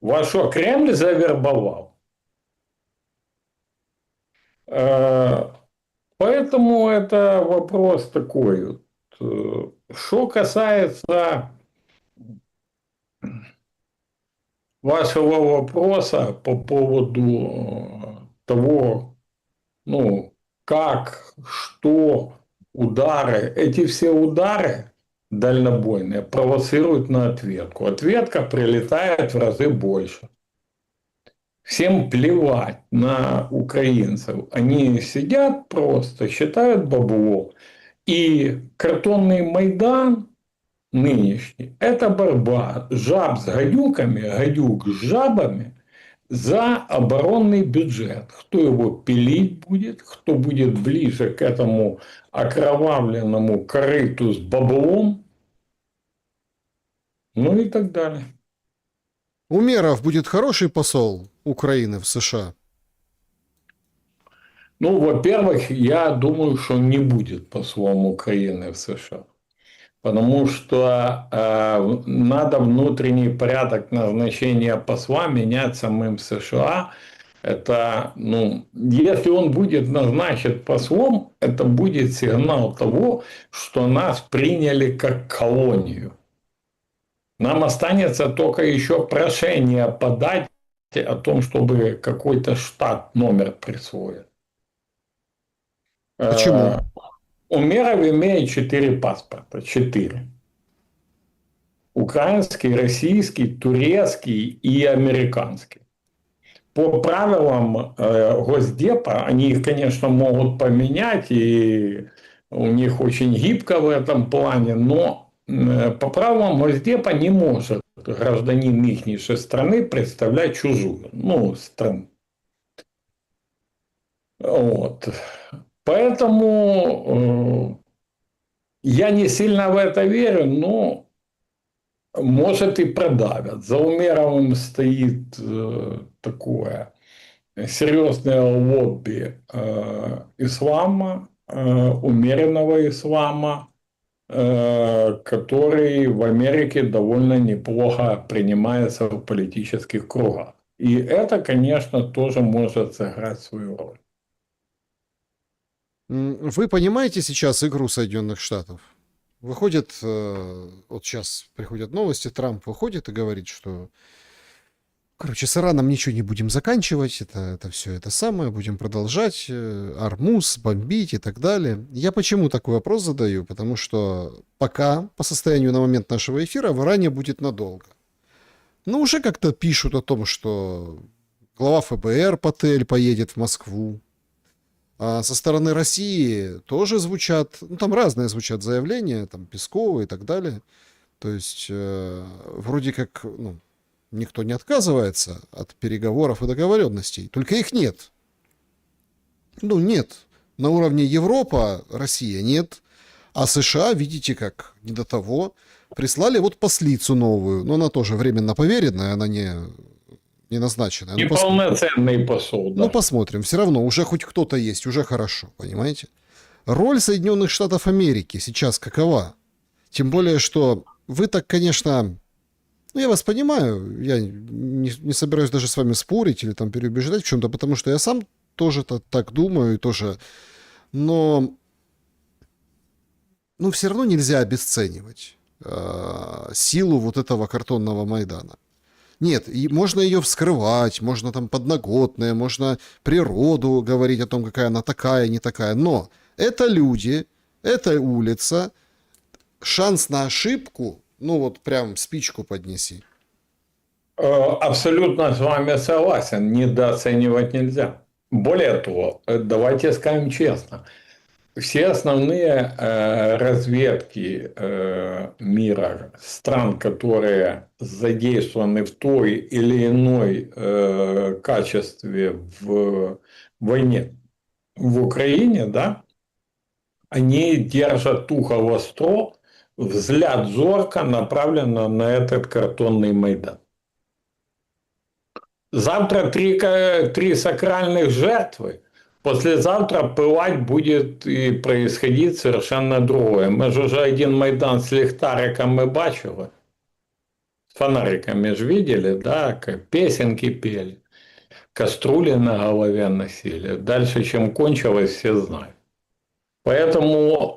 Speaker 2: Вас что, Кремль завербовал? Поэтому это вопрос такой. Вот. Что касается вашего вопроса по поводу того, ну, как, что, удары. Эти все удары дальнобойные провоцируют на ответку. Ответка прилетает в разы больше. Всем плевать на украинцев. Они сидят просто, считают бабло. И картонный Майдан нынешний – это борьба жаб с гадюками, гадюк с жабами за оборонный бюджет. Кто его пилить будет, кто будет ближе к этому окровавленному корыту с баблом, ну и так далее.
Speaker 1: Умеров будет хороший посол Украины в США?
Speaker 2: Ну, во-первых, я думаю, что он не будет послом Украины в США. Потому что надо внутренний порядок назначения посла менять самим США. Это, ну, если он будет назначен послом, это будет сигнал того, что нас приняли как колонию. Нам останется только еще прошение подать о том, чтобы какой-то штат номер присвоить.
Speaker 1: Почему?
Speaker 2: Умеров имеет 4 паспорта. 4. Украинский, российский, турецкий и американский. По правилам Госдепа, они их, конечно, могут поменять, и у них очень гибко в этом плане, но по правилам Госдепа не может гражданин их страны представлять чужую, ну, страну. Вот. Поэтому я не сильно в это верю, но может и продавят. За Умеровым стоит такое серьезное лобби ислама, умеренного ислама, который в Америке довольно неплохо принимается в политических кругах. И это, конечно, тоже может сыграть свою роль.
Speaker 1: Вы понимаете сейчас игру Соединенных Штатов? Выходит, вот сейчас приходят новости, Трамп выходит и говорит, что, короче, с Ираном ничего не будем заканчивать, это все это самое, будем продолжать, Ормуз бомбить и так далее. Я почему такой вопрос задаю? Потому что пока, по состоянию на момент нашего эфира, в Иране будет надолго. Но уже как-то пишут о том, что глава ФБР Патель поедет в Москву. А со стороны России тоже звучат, ну там разные звучат заявления, там Пескова и так далее. То есть вроде как, ну, никто не отказывается от переговоров и договоренностей, только их нет. Ну нет, на уровне Европа, Россия нет, а США, видите как, не до того. Прислали вот послицу новую, но она тоже временно поверенная, она не назначенная.
Speaker 2: Неполноценный посол, да.
Speaker 1: Ну, посмотрим. Все равно уже хоть кто-то есть, уже хорошо, понимаете? Роль Соединенных Штатов Америки сейчас какова? Тем более, что вы так, конечно... Ну, я вас понимаю, я не собираюсь даже с вами спорить или там переубеждать в чем-то, потому что я сам тоже так думаю и тоже... Но... Ну, все равно нельзя обесценивать силу вот этого картонного Майдана. Нет, и можно ее вскрывать, можно там подноготное, можно природу говорить о том, какая она такая, не такая. Но это люди, это улица, шанс на ошибку, ну вот прям спичку поднеси.
Speaker 2: Абсолютно с вами согласен, недооценивать нельзя. Более того, давайте скажем честно, все основные разведки мира, стран, которые задействованы в той или иной качестве в войне в Украине, да, они держат ухо востро, взгляд зорко направлен на этот картонный Майдан. Завтра три сакральных жертвы. Послезавтра пылать будет и происходить совершенно другое. Мы же уже один Майдан с ліхтариком мы бачили. С фонариками же видели, да, как песенки пели. Кастрюли на голове носили. Дальше, чем кончилось, все знают. Поэтому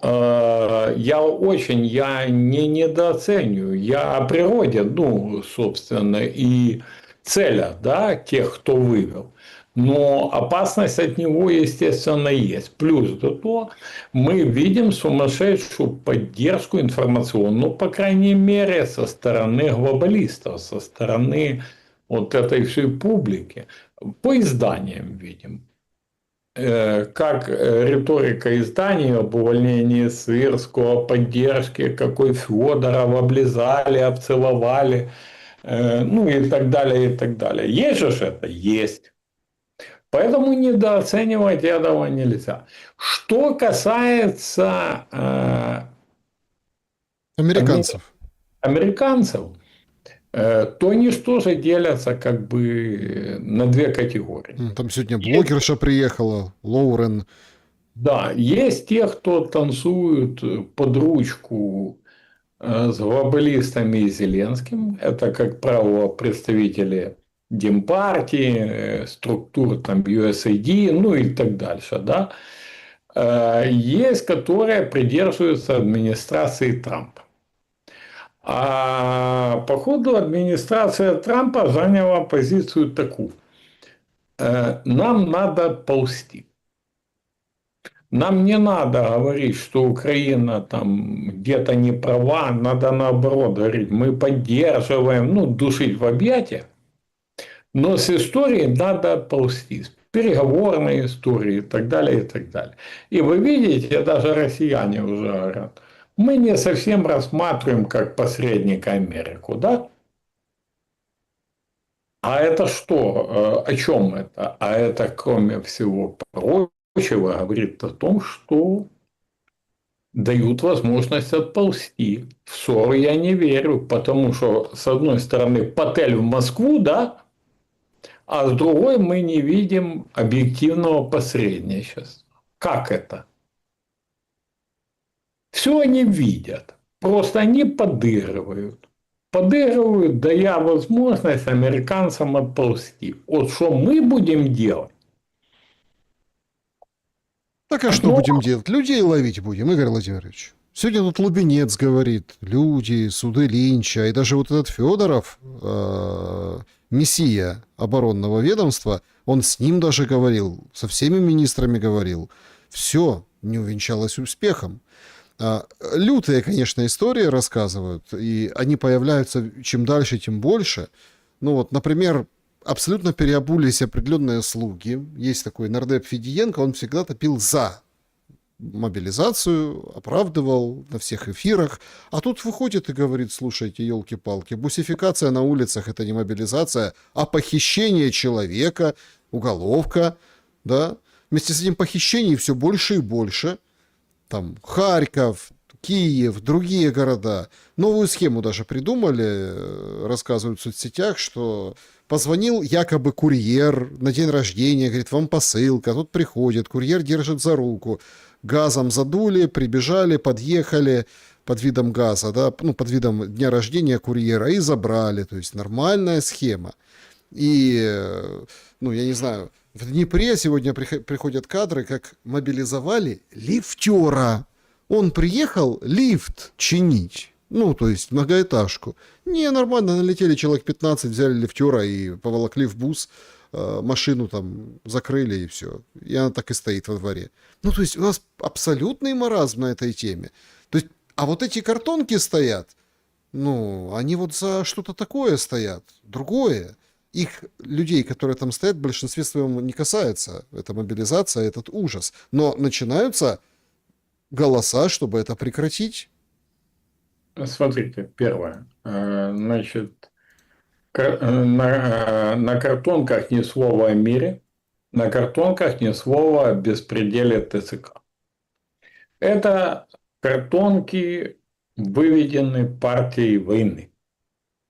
Speaker 2: я не недооцениваю. Я о природе, ну, собственно, и целях, да, тех, кто вывел. Но опасность от него, естественно, есть. Плюс до того, мы видим сумасшедшую поддержку информационную, по крайней мере, со стороны глобалистов, со стороны вот этой всей публики. По изданиям видим. Как риторика изданий об увольнении Сырского, о поддержке, какой Федоров облизали, обцеловали, ну и так далее, и так далее. Есть же это? Есть. Поэтому недооценивать этого нельзя. Что касается
Speaker 1: Американцев.
Speaker 2: американцев, то они же тоже делятся как бы на две категории.
Speaker 1: Там сегодня
Speaker 2: Есть,
Speaker 1: блогерша приехала, Лоурен.
Speaker 2: да, есть те, кто танцуют под ручку с глобалистами и Зеленским. Это, как правило, представители Демпартии, структур там USAID, ну и так дальше. Да? Есть, которые придерживаются администрации Трампа. А по ходу администрация Трампа заняла позицию такую. Нам надо ползти. Нам не надо говорить, что Украина там где-то не права, надо наоборот говорить, мы поддерживаем, ну, душить в объятия, но с историей надо ползти, с переговорной историей и так далее, и так далее. И вы видите, даже россияне уже говорят, мы не совсем рассматриваем как посредника Америку, да? А это что? О чем это? А это, кроме всего прочего, говорит о том, что дают возможность отползти. В ссору я не верю, потому что, с одной стороны, Патель в Москву, да, а с другой мы не видим объективного посредничества. Как это? Все они видят, просто они подыгрывают. Подыгрывают, дая возможность американцам отползти. Вот что мы будем делать?
Speaker 1: Так а что
Speaker 2: Ну,
Speaker 1: будем делать? Людей ловить будем, Игорь Владимирович. Сегодня тут Лубенец говорит, люди, суды Линча, и даже вот этот Федоров, мессия оборонного ведомства, он с ним даже говорил, со всеми министрами говорил. Все не увенчалось успехом. Лютые, конечно, истории рассказывают, и они появляются чем дальше, тем больше. Ну вот, например, абсолютно переобулись определенные слуги. Есть такой нардеп Федиенко, он всегда топил за мобилизацию, оправдывал на всех эфирах. А тут выходит и говорит, слушайте, елки-палки, бусификация на улицах — это не мобилизация, а похищение человека, уголовка, да. Вместе с этим похищений все больше и больше. Там Харьков, Киев, другие города. Новую схему даже придумали, рассказывают в соцсетях, что позвонил якобы курьер на день рождения, говорит, вам посылка, тут приходит, курьер держит за руку, газом задули, прибежали, подъехали под видом газа, да, ну, под видом дня рождения курьера и забрали, то есть нормальная схема. И, ну, я не знаю, в Днепре сегодня приходят кадры, как мобилизовали лифтера. Он приехал лифт чинить. Ну, то есть многоэтажку. Не, нормально, налетели человек 15, взяли лифтера и поволокли в бус, машину там закрыли и все. И она так и стоит во дворе. Ну, то есть у нас абсолютный маразм на этой теме. То есть, а вот эти картонки стоят, ну, они вот за что-то такое стоят, другое. Их людей, которые там стоят, в большинстве своем не касается. Это мобилизация, этот ужас. Но начинаются голоса, чтобы это прекратить.
Speaker 2: смотрите, первое. Значит, на картонках ни слова о мире, на картонках ни слова о беспределе ТЦК. Это картонки, выведены партией войны.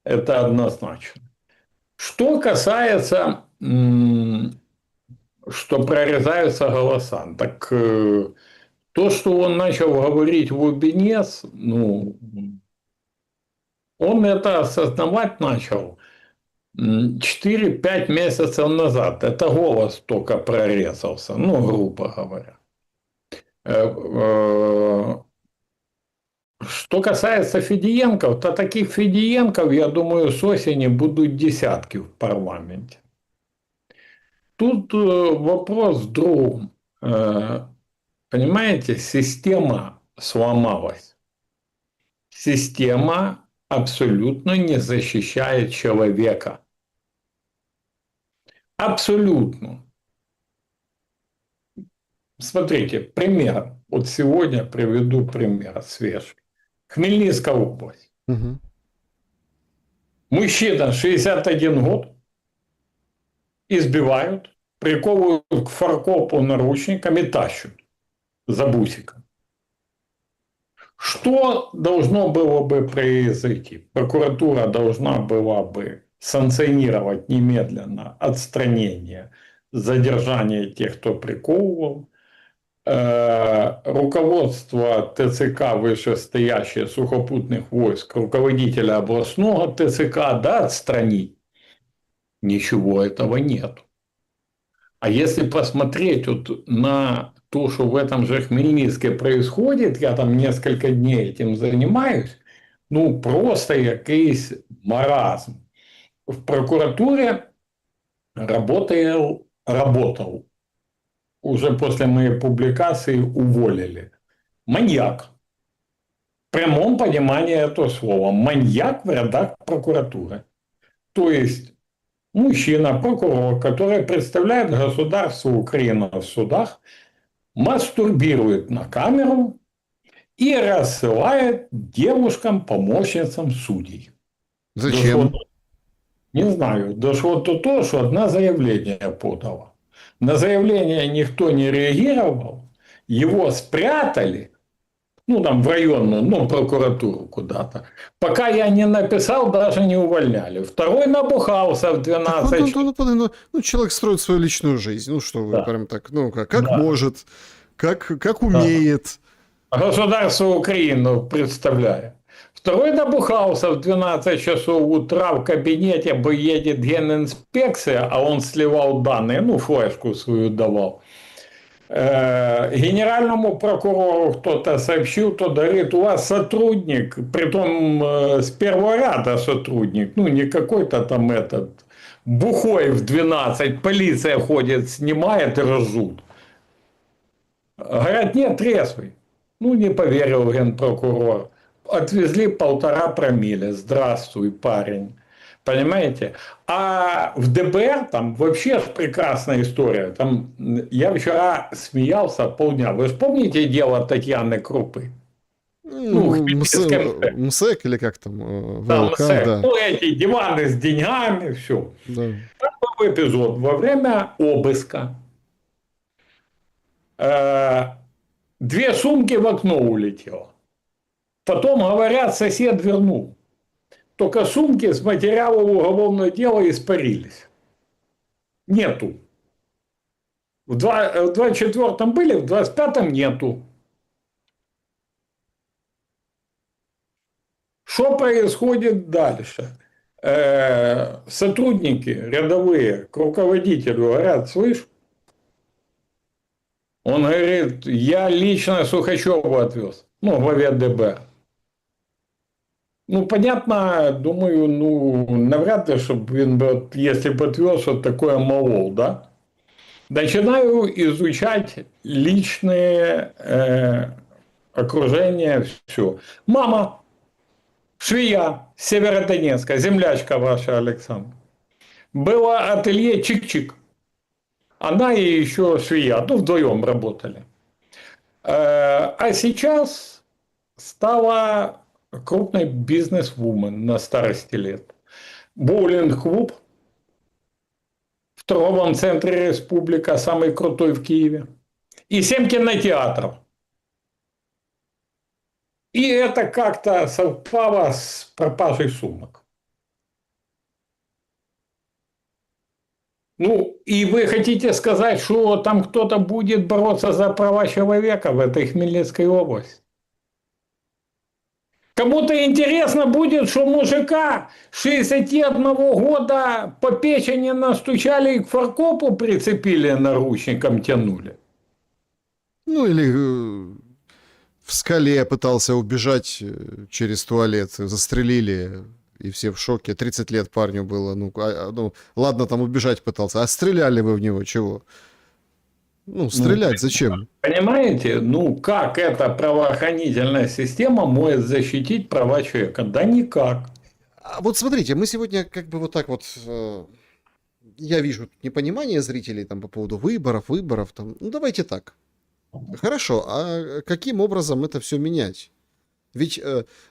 Speaker 2: Это однозначно. Что касается, что прорезаются голоса, так то, что он начал говорить в Лубенец, ну, он это осознавать начал 4-5 месяцев назад. Это голос только прорезался, ну, грубо говоря. Что касается Федиенков, то таких Федиенков, я думаю, с осени будут десятки в парламенте. Тут вопрос в другом. Понимаете, система сломалась. Система абсолютно не защищает человека. Абсолютно. Смотрите, пример. Вот сегодня приведу пример свежий. Хмельницкая область.
Speaker 1: Мгм.
Speaker 2: Мужчина 61 год. Избивают, приковывают к фаркопу наручниками, тащат за бусиком. Что должно было бы произойти? Прокуратура должна была бы санкционировать немедленно отстранение, задержание тех, кто приковывал. Руководство ТЦК вышестоящее сухопутных войск, руководителя областного ТЦК, да, отстранить. Ничего этого нет. А если посмотреть вот на то, что в этом же Хмельницке происходит, я там несколько дней этим занимаюсь, ну просто якийсь маразм. В прокуратуре работал, уже после моей публикации уволили. Маньяк. В прямом понимании этого слова. Маньяк в рядах прокуратуры. То есть мужчина, прокурор, который представляет государство Украина в судах, мастурбирует на камеру и рассылает девушкам, помощницам судей.
Speaker 1: Зачем?
Speaker 2: Не знаю, дошло до того, что одна заявление подала. На заявление никто не реагировал, его спрятали, ну там в районную, ну прокуратуру куда-то. Пока я не написал, даже не увольняли. Второй набухался в 12 часов.
Speaker 1: Ну, человек строит свою личную жизнь. Ну, что вы
Speaker 2: Да.
Speaker 1: прям так, ну, как
Speaker 2: Да.
Speaker 1: может, как
Speaker 2: Да.
Speaker 1: умеет.
Speaker 2: Государство Украину представляет. Второй набухался в 12 часов утра в кабинете, бо едет генинспекция, а он сливал данные, ну, флешку свою давал. Генеральному прокурору кто-то сообщил, то говорит, у вас сотрудник, притом с первого ряда сотрудник, ну, не какой-то там этот, бухой в 12, полиция ходит, снимает и разжут. Говорят, нет, трезвый. Ну, не поверил генпрокурор. Отвезли 1,5 промилле. Здравствуй, парень. Понимаете? А в ДБР там вообще прекрасная история. Там я вчера смеялся полдня. Вы же помните дело Татьяны Крупы? Ну, в Хмельницком.
Speaker 1: МСЭК или как там?
Speaker 2: Там
Speaker 1: ВЛК, да.
Speaker 2: ну, эти диваны с деньгами, все.
Speaker 1: Да.
Speaker 2: Там был эпизод во время обыска. 2 сумки в окно улетело. Потом, говорят, сосед вернул. Только сумки с материала уголовного дела испарились. Нету. В 24-м были, в 25-м нету. Что происходит дальше? Сотрудники рядовые к руководителю говорят, слышь, он говорит, я лично Сухачеву отвез, ну, главе ДБР. Ну, понятно, думаю, ну, навряд ли, чтобы он бы, если бы отвез, вот такое молол, да? Начинаю изучать личные окружения, все. Мама, швея, Северодонецка, землячка ваша, Александр. Было ателье Чик-Чик. Она и еще швея, ну, вдвоем работали. А сейчас стала крупный бизнес-вумен на старости лет. Боулинг-клуб в торговом центре «Республика», самый крутой в Киеве. И 7 кинотеатров. И это как-то совпало с пропажей сумок. Ну, и вы хотите сказать, что там кто-то будет бороться за права человека в этой Хмельницкой области? Кому-то интересно будет, что мужика 61 года по печени настучали и к фаркопу прицепили, наручником тянули.
Speaker 1: Ну, или в Скале пытался убежать через туалет, застрелили, и все в шоке. 30 лет парню было. Ну, ну, ладно, там убежать пытался. А стреляли вы в него, чего? Ну,
Speaker 2: Ну,
Speaker 1: стрелять зачем?
Speaker 2: понимаете, ну как эта правоохранительная система может защитить права человека? Да никак.
Speaker 1: А вот смотрите, мы сегодня как бы вот так вот... я вижу непонимание зрителей там по поводу выборов. Там. Ну, давайте так. Хорошо, а каким образом это все менять? Ведь,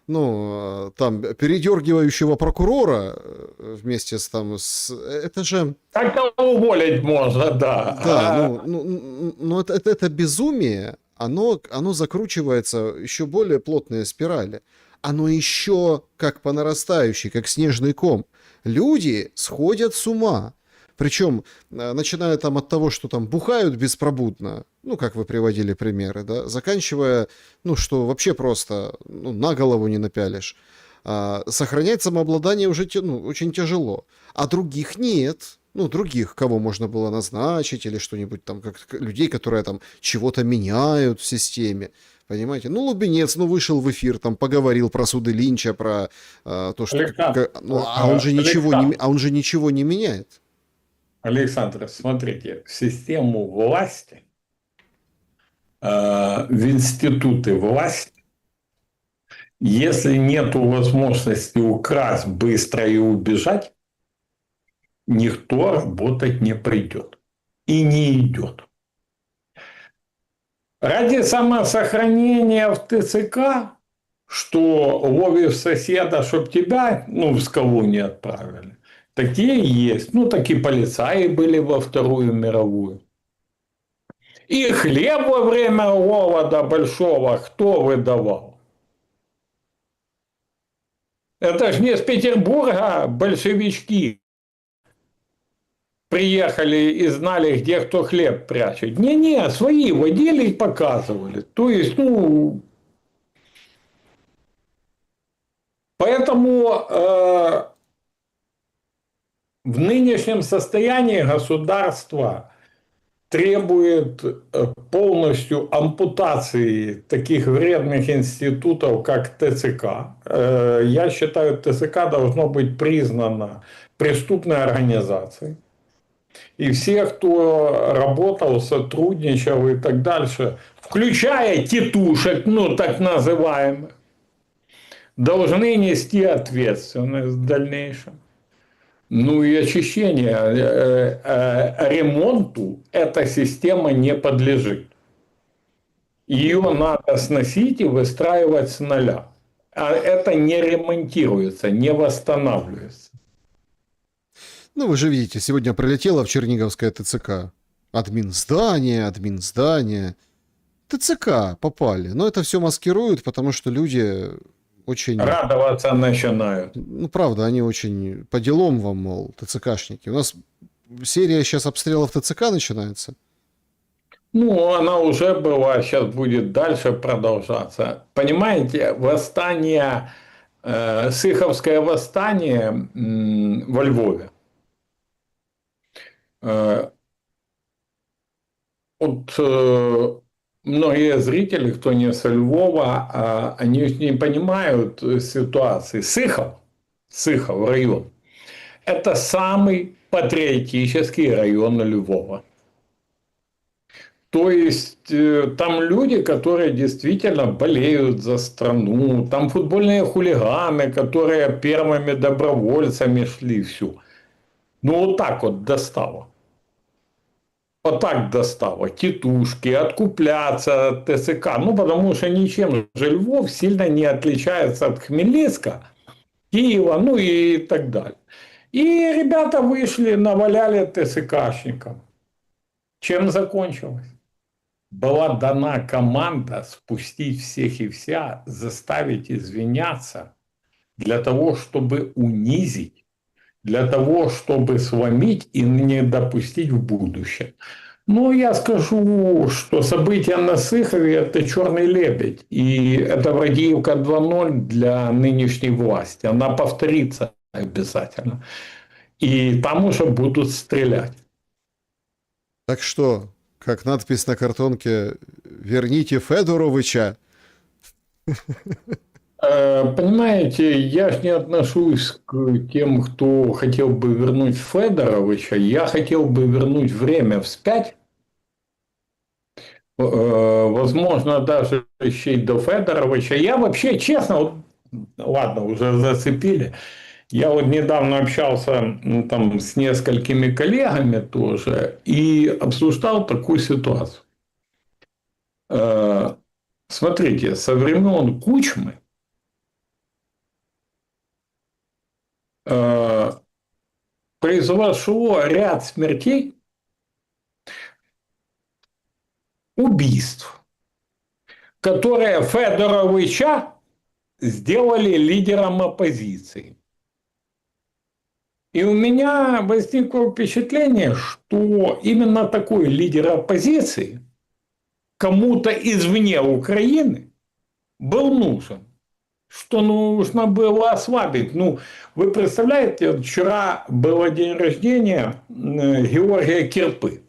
Speaker 1: ну, там, передергивающего прокурора вместе с там, это же...
Speaker 2: Так уволить можно, да.
Speaker 1: Да, ну это безумие, оно закручивается еще более плотные спирали. Оно еще как по нарастающей, как снежный ком. Люди сходят с ума. Причем, начиная там от того, что там бухают беспробудно, ну, как вы приводили примеры, да, заканчивая, ну, что вообще просто ну, на голову не напялишь. Сохранять самообладание уже ну, очень тяжело. А других нет. Ну, других, кого можно было назначить или что-нибудь там, как людей, которые там чего-то меняют в системе. Понимаете? Ну, Лубенец, ну, вышел в эфир, там, поговорил про суды Линча, про то, что...
Speaker 2: Александр,
Speaker 1: ну, а он же ничего не меняет.
Speaker 2: Александр, смотрите, в систему власти, в институты власти, если нет возможности украсть быстро и убежать, никто работать не придет и не идет. Ради самосохранения в ТЦК, что ловишь соседа, чтоб тебя, ну, в скалу не отправили. Такие есть. Ну, такие полицаи были во Вторую мировую. И хлеб во время голода большого кто выдавал? Это ж не с Петербурга большевички приехали и знали, где кто хлеб прячет. Не-не, свои водили и показывали. То есть, ну, поэтому в нынешнем состоянии государство требует полностью ампутации таких вредных институтов, как ТЦК. Я считаю, ТЦК должно быть признано преступной организацией. И все, кто работал, сотрудничал и так дальше, включая тетушек, ну так называемых, должны нести ответственность в дальнейшем. Ну и очищение, ремонту эта система не подлежит. Ее надо сносить и выстраивать с нуля. А это не ремонтируется, не восстанавливается.
Speaker 1: Ну, вы же видите, сегодня прилетело в Черниговское ТЦК. Админ здания. ТЦК попали. Но это все маскируют, потому что люди очень...
Speaker 2: Радоваться начинают.
Speaker 1: Ну, правда, они очень по делам вам, мол, ТЦКшники. У нас серия сейчас обстрелов ТЦК начинается.
Speaker 2: Ну, она уже была, сейчас будет дальше продолжаться. Понимаете, восстание, Сыховское восстание во Львове. Вот многие зрители, кто не со Львова, они не понимают ситуации. Сыхов район, это самый патриотический район Львова. То есть там люди, которые действительно болеют за страну, там футбольные хулиганы, которые первыми добровольцами шли, все. Ну вот так вот достало. Вот так достало. Титушки, откупляться от ТСК. Ну, потому что ничем же Львов сильно не отличается от Хмельницка, Киева, ну и так далее. И ребята вышли, наваляли ТСКшникам. Чем закончилось? Была дана команда спустить всех и вся, заставить извиняться для того, чтобы унизить, для того, чтобы сломить и не допустить в будущее. Ну, я скажу, что события на Сыхове – это черный лебедь. И это Врадиевка 2.0 для нынешней власти. Она повторится обязательно. И там уже будут стрелять.
Speaker 1: Так что, как надпись на картонке «Верните Федоровича»,
Speaker 2: Понимаете, я ж не отношусь к тем, кто хотел бы вернуть Федоровича. Я хотел бы вернуть время вспять. Возможно, даже еще и до Федоровича. Я вообще, честно, вот, ладно, уже зацепили. Я вот недавно общался там с несколькими коллегами тоже и обсуждал такую ситуацию. Смотрите, со времен Кучмы произошло ряд смертей, убийств, которые Федоровича сделали лидером оппозиции. И у меня возникло впечатление, что именно такой лидер оппозиции кому-то извне Украины был нужен. Что нужно было ослабить. Ну, вы представляете, вот вчера был день рождения Георгия Кирпы.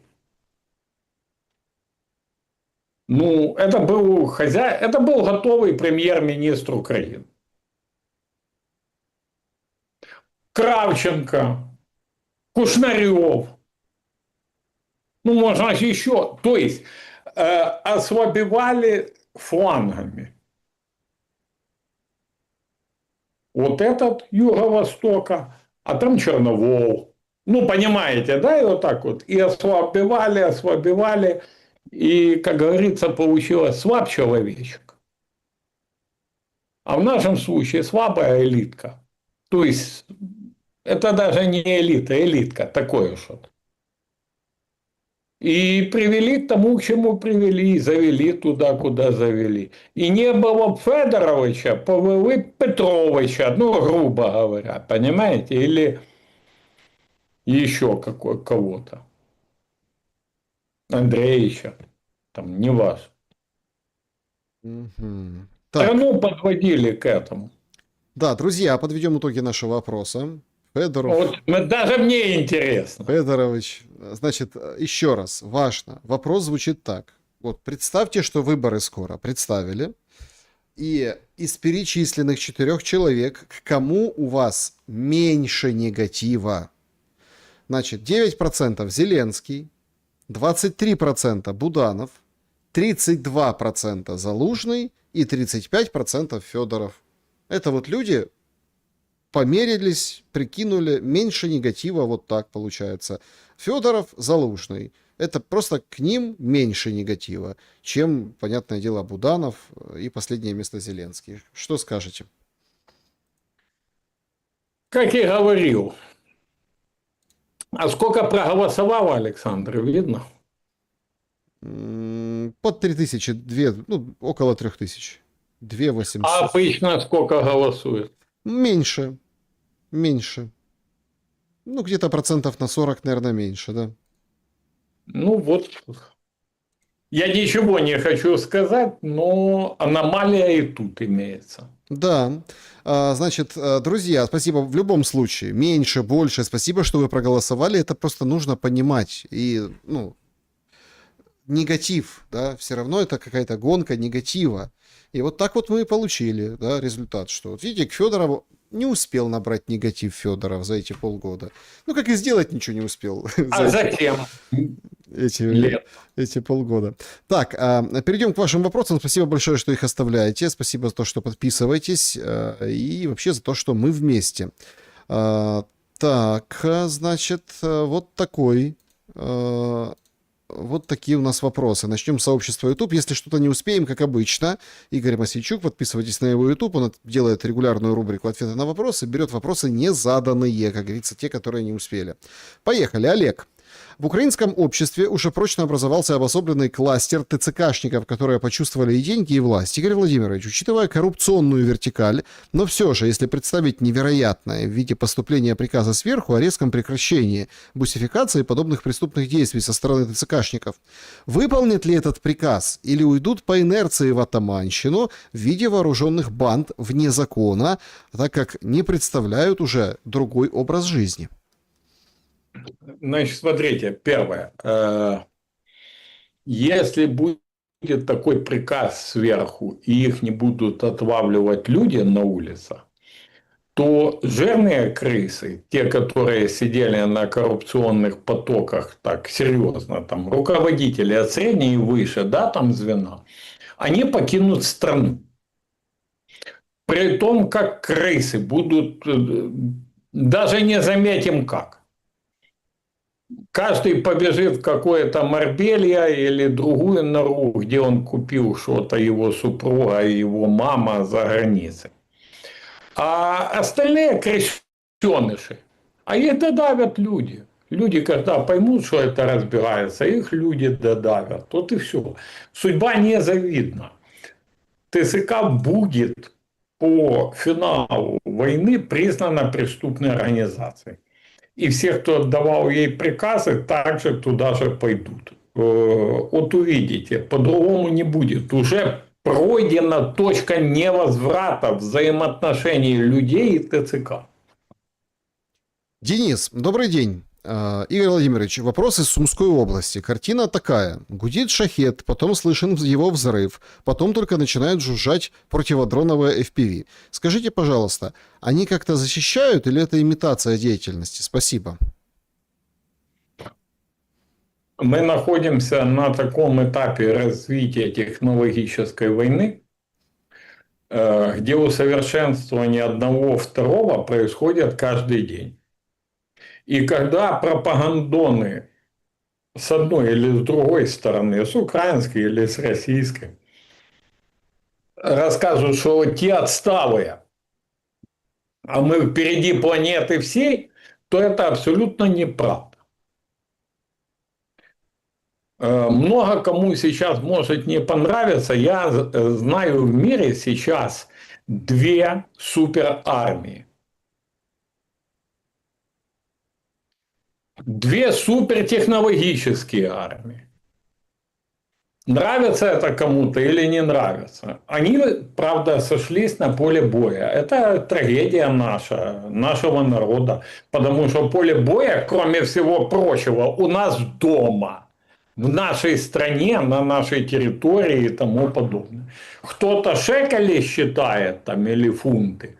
Speaker 2: Ну, это был готовый премьер-министр Украины. Кравченко, Кушнарев. Ну, можно еще. То есть, ослабевали флангами. Вот этот Юго-Востока, а там Черновол. Ну, понимаете, да, и вот так вот. И ослабевали. И, как говорится, получилось слаб человечек. А в нашем случае слабая элитка. То есть, это даже не элита, элитка, такое что-то. И привели к тому, к чему привели, и завели туда, куда завели. И не было Федоровича, повели Петровича, ну, грубо говоря, понимаете, или еще кого-то, Андреевича, там, не вас.
Speaker 1: Мгм. Так,
Speaker 2: Страну подводили к этому.
Speaker 1: да, друзья, подведем итоги нашего вопроса. Федоров,
Speaker 2: Вот даже мне интересно.
Speaker 1: Федорович. Значит, еще раз, важно. Вопрос звучит так. Вот представьте, что выборы скоро представили. И из перечисленных 4 человек, к кому у вас меньше негатива? Значит, 9% Зеленский, 23% Буданов, 32% Залужный и 35% Федоров. Это вот люди померились, прикинули, меньше негатива, вот так получается. Федоров, Залужный. Это просто к ним меньше негатива, чем, понятное дело, Буданов и последнее место Зеленский. Что скажете?
Speaker 2: Как и говорил. А сколько проголосовало, Александр, видно?
Speaker 1: Под 3000, ну, около 3000. 2
Speaker 2: А
Speaker 1: 800.
Speaker 2: обычно сколько голосует?
Speaker 1: Меньше, меньше. Ну, где-то процентов на 40, наверное, меньше, да.
Speaker 2: Ну вот, я ничего не хочу сказать, но аномалия и тут имеется.
Speaker 1: Да, значит, друзья, спасибо в любом случае. Меньше, больше, спасибо, что вы проголосовали. Это просто нужно понимать. И, ну, негатив, да, все равно это какая-то гонка негатива. И вот так вот мы и получили, да, результат, что, вот видите, к Федорову не успел набрать негатив Федоров за эти полгода. Ну, как и сделать ничего не успел
Speaker 2: А затем
Speaker 1: эти,
Speaker 2: лет.
Speaker 1: эти полгода. Так, перейдем к вашим вопросам. Спасибо большое, что их оставляете. Спасибо за то, что подписываетесь. И вообще за то, что мы вместе. Так, значит, вот такой... Вот такие у нас вопросы. Начнем с сообщества YouTube. Если что-то не успеем, как обычно, Игорь Масейчук, подписывайтесь на его YouTube. Он делает регулярную рубрику «Ответы на вопросы», берет вопросы незаданные, как говорится, те, которые не успели. Поехали. Олег. В украинском обществе уже прочно образовался обособленный кластер ТЦКшников, которые почувствовали и деньги, и власть. Игорь Владимирович, учитывая коррупционную вертикаль, но все же, если представить невероятное в виде поступления приказа сверху о резком прекращении бусификации подобных преступных действий со стороны ТЦКшников, выполнят ли этот приказ или уйдут по инерции в атаманщину в виде вооруженных банд вне закона, так как не представляют уже другой образ жизни?
Speaker 2: Значит, смотрите, первое. Если будет будет такой приказ сверху, и их не будут отлавливать люди на улицах, то жирные крысы, те, которые сидели на коррупционных потоках так серьезно, там руководители от средней и выше, да, там звена, они покинут страну. При том, как крысы будут, даже не заметим как. Каждый побежит в какое-то Марбелья или другую нору, где он купил что-то его супруга и его мама за границей. А остальные крысеныши, а их додавят люди. Люди, когда поймут, что это разбирается, их люди додавят. Вот и все. Судьба незавидна. ТСК будет по финалу войны признана преступной организацией. И все, кто отдавал ей приказы, также туда же пойдут. Вот увидите, по-другому не будет. Уже пройдена точка невозврата взаимоотношений людей и ТЦК.
Speaker 1: Денис, добрый день. Игорь Владимирович, вопрос из Сумской области. Картина такая. Гудит шахед, потом слышен его взрыв, потом только начинают жужжать противодроновые FPV. Скажите, пожалуйста, они как-то защищают или это имитация деятельности? Спасибо.
Speaker 2: Мы находимся на таком этапе развития технологической войны, где усовершенствование одного второго происходит каждый день. И когда пропагандоны с одной или с другой стороны, с украинской или с российской, рассказывают, что те отсталые, а мы впереди планеты всей, то это абсолютно неправда. Много кому сейчас может не понравиться. Я знаю в мире сейчас 2 суперармии. 2 супертехнологические армии. Нравится это кому-то или не нравится? Они, правда, сошлись на поле боя. Это трагедия нашего народа. Потому что поле боя, кроме всего прочего, у нас дома. В нашей стране, на нашей территории и тому подобное. Кто-то шекели считает там, или фунты,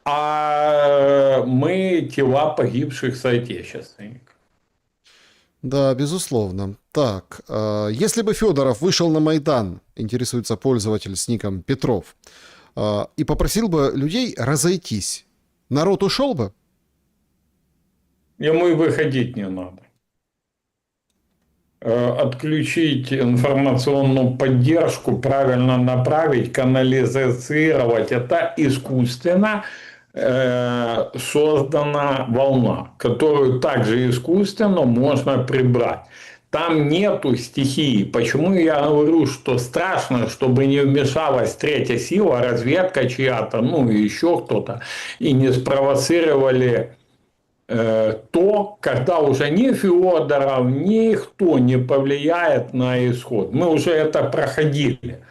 Speaker 2: а мы тела погибших соотечественников.
Speaker 1: Да, безусловно. Так, если бы Федоров вышел на Майдан, интересуется пользователь с ником Петров, и попросил бы людей разойтись, народ ушел бы?
Speaker 2: Ему и выходить не надо. Отключить информационную поддержку, правильно направить, канализировать. Это искусственно создана волна, которую также искусственно можно прибрать. Там нету стихии. Почему я говорю, что страшно, чтобы не вмешалась третья сила, разведка чья-то, ну и еще кто-то, и не спровоцировали то, когда уже ни Федоров, никто не повлияет на исход. Мы уже это проходили.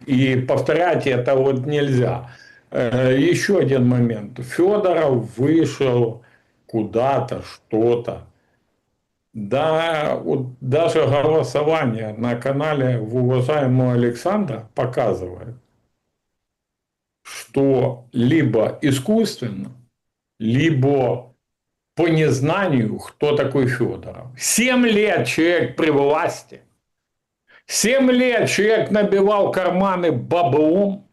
Speaker 2: И повторять это вот нельзя. Еще один момент. Федоров вышел куда-то, что-то. Да, вот даже голосование на канале уважаемого Александра показывает, что либо искусственно, либо по незнанию, кто такой Федоров. 7 лет человек при власти. 7 лет человек набивал карманы баблом.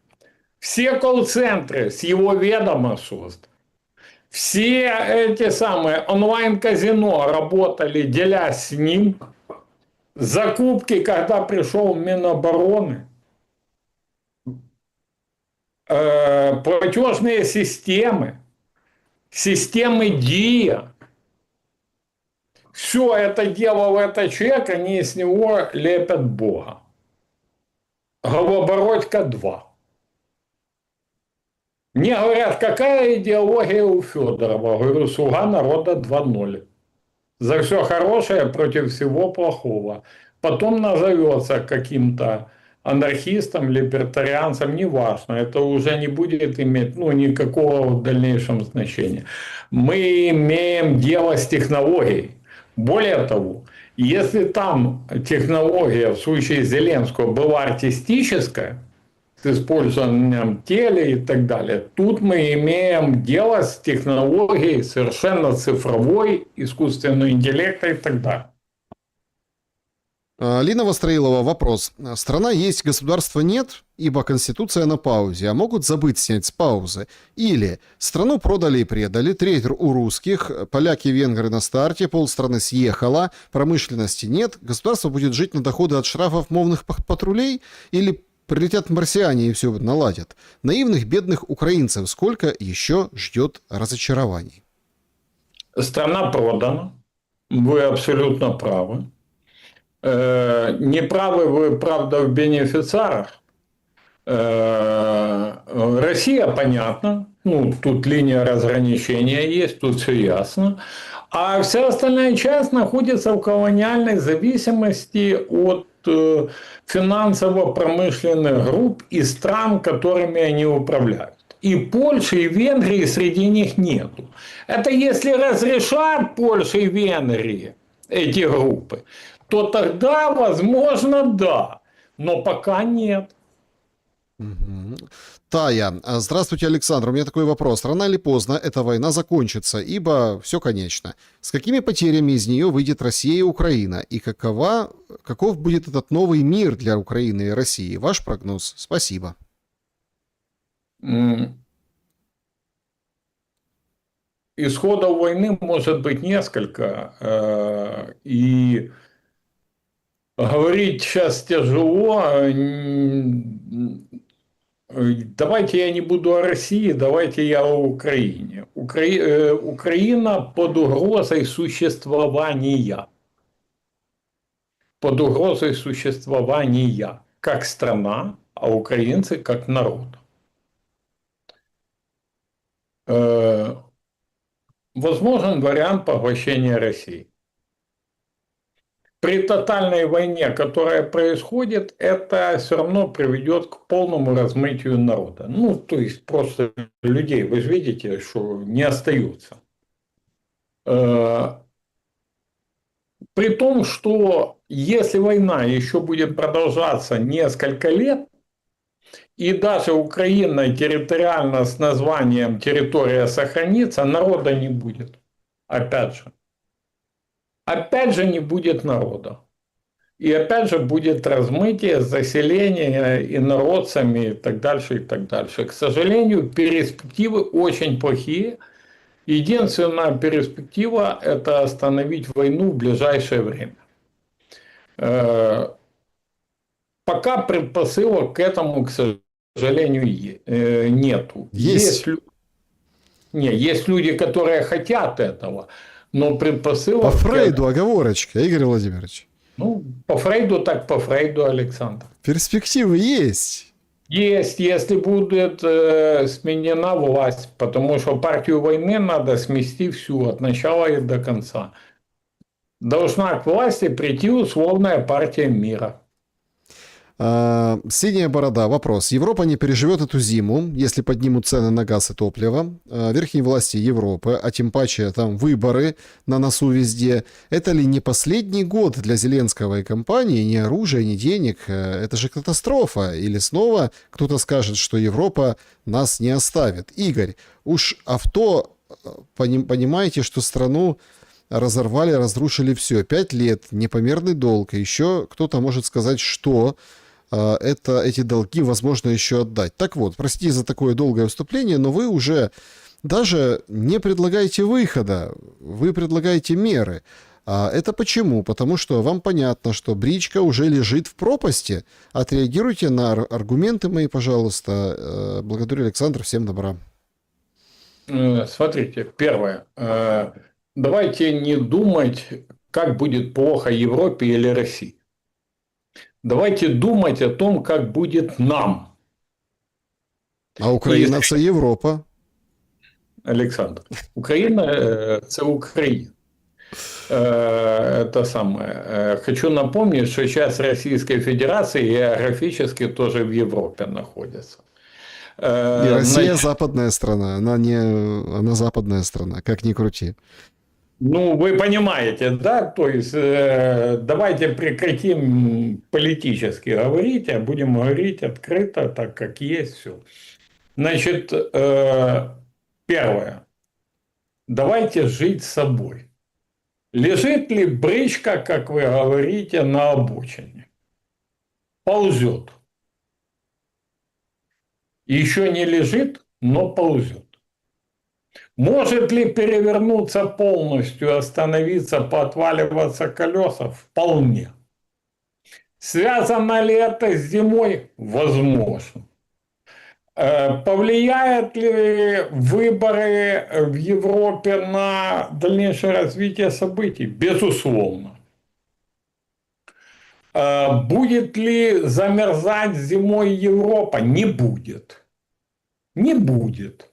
Speaker 2: Все колл-центры с его ведома созданы. Все эти самые онлайн-казино работали, делясь с ним. Закупки, когда пришел Минобороны. Платежные системы. Системы ДИА. Все это делал этот человек, они из него лепят Бога. Голобородько 2. Мне говорят, какая идеология у Федорова? Говорю, слуга народа 2.0. За все хорошее против всего плохого. Потом назовется каким-то анархистом, либертарианцем, неважно. Это уже не будет иметь никакого в дальнейшем значения. Мы имеем дело с технологией. Более того, Если там технология в случае Зеленского была артистическая, с использованием теле и так далее, тут мы имеем дело с технологией совершенно цифровой, искусственного интеллекта и так далее.
Speaker 1: Лина Востроилова, вопрос. Страна есть, государства нет, ибо Конституция на паузе, а могут забыть снять с паузы. Или страну продали и предали, треть у русских, поляки и венгры на старте, полстраны съехала, промышленности нет, государство будет жить на доходы от штрафов мовных патрулей, или прилетят марсиане и все наладят. Наивных бедных украинцев сколько еще ждет разочарований?
Speaker 2: Страна продана, вы абсолютно правы. Не правы вы, правда, в бенефициарах. Россия, понятно, ну, тут линия разграничения есть, тут все ясно. А вся остальная часть находится в колониальной зависимости от финансово-промышленных групп и стран, которыми они управляют. И Польши, и Венгрии среди них нету. Это если разрешат Польше и Венгрии эти группы, то тогда, возможно, да. Но пока нет.
Speaker 1: Тая, здравствуйте, Александр. У меня такой вопрос. Рано или поздно эта война закончится, ибо все конечно. С какими потерями из нее выйдет Россия и Украина? И каков будет этот новый мир для Украины и России? Ваш прогноз? Спасибо.
Speaker 2: Исходов войны может быть несколько. И говорить сейчас тяжело. Давайте я не буду о России, давайте я о Украине. Украина под угрозой существования. Под угрозой существования как страна, а украинцы как народ. Возможен вариант поглощения России. При тотальной войне, которая происходит, это все равно приведет к полному размытию народа. Ну, то есть просто людей, вы же видите, что не остается. При том, что если война еще будет продолжаться несколько лет, и даже Украина территориально с названием «территория» сохранится, народа не будет. Опять же. Опять же не будет народа. И опять же будет размытие, заселение инородцами и так дальше, и так дальше. К сожалению, перспективы очень плохие. Единственная перспектива – это остановить войну в ближайшее время. Пока предпосылок к этому, к сожалению, нету.
Speaker 1: Есть.
Speaker 2: Есть люди, которые хотят этого, но предпосылок...
Speaker 1: По Фрейду оговорочка, Игорь Владимирович.
Speaker 2: Ну, по Фрейду, так по Фрейду, Александр.
Speaker 1: Перспективы есть.
Speaker 2: Есть, если будет сменена власть, потому что партию войны надо смести всю, от начала и до конца. Должна к власти прийти условная партия мира.
Speaker 1: Синяя борода. Вопрос. Европа не переживет эту зиму, если поднимут цены на газ и топливо. Верхние власти Европы, а тем паче там выборы на носу везде. Это ли не последний год для Зеленского и компании? Ни оружия, ни денег. Это же катастрофа. Или снова кто-то скажет, что Европа нас не оставит. Игорь, уж авто, понимаете, что страну разорвали, разрушили все. 5 лет, непомерный долг. И еще кто-то может сказать, что эти долги возможно еще отдать. Так вот, простите за такое долгое вступление, но вы уже даже не предлагаете выхода, вы предлагаете меры. Это почему? Потому что вам понятно, что бричка уже лежит в пропасти. Отреагируйте на аргументы мои, пожалуйста. Благодарю, Александр. Всем добра.
Speaker 2: Смотрите, первое. Давайте не думать, как будет плохо Европе или России. Давайте думать о том, как будет нам.
Speaker 1: А Украина – це Європа.
Speaker 2: Александр, Украина – це Украина. Это самое. Хочу напомнить, что часть Российской Федерации географически тоже в Европе находится.
Speaker 1: И Россия западная страна, она западная страна, как ни крути.
Speaker 2: Ну, вы понимаете, да? То есть, давайте прекратим политически говорить, а будем говорить открыто, так как есть все. Значит, первое. Давайте жить собой. Лежит ли бричка, как вы говорите, на обочине? Ползет. Еще не лежит, но ползет. Может ли перевернуться полностью, остановиться, поотваливаться колеса? Вполне. Связано ли это с зимой? Возможно. Повлияют ли выборы в Европе на дальнейшее развитие событий? Безусловно. Будет ли замерзать зимой Европа? Не будет. Не будет.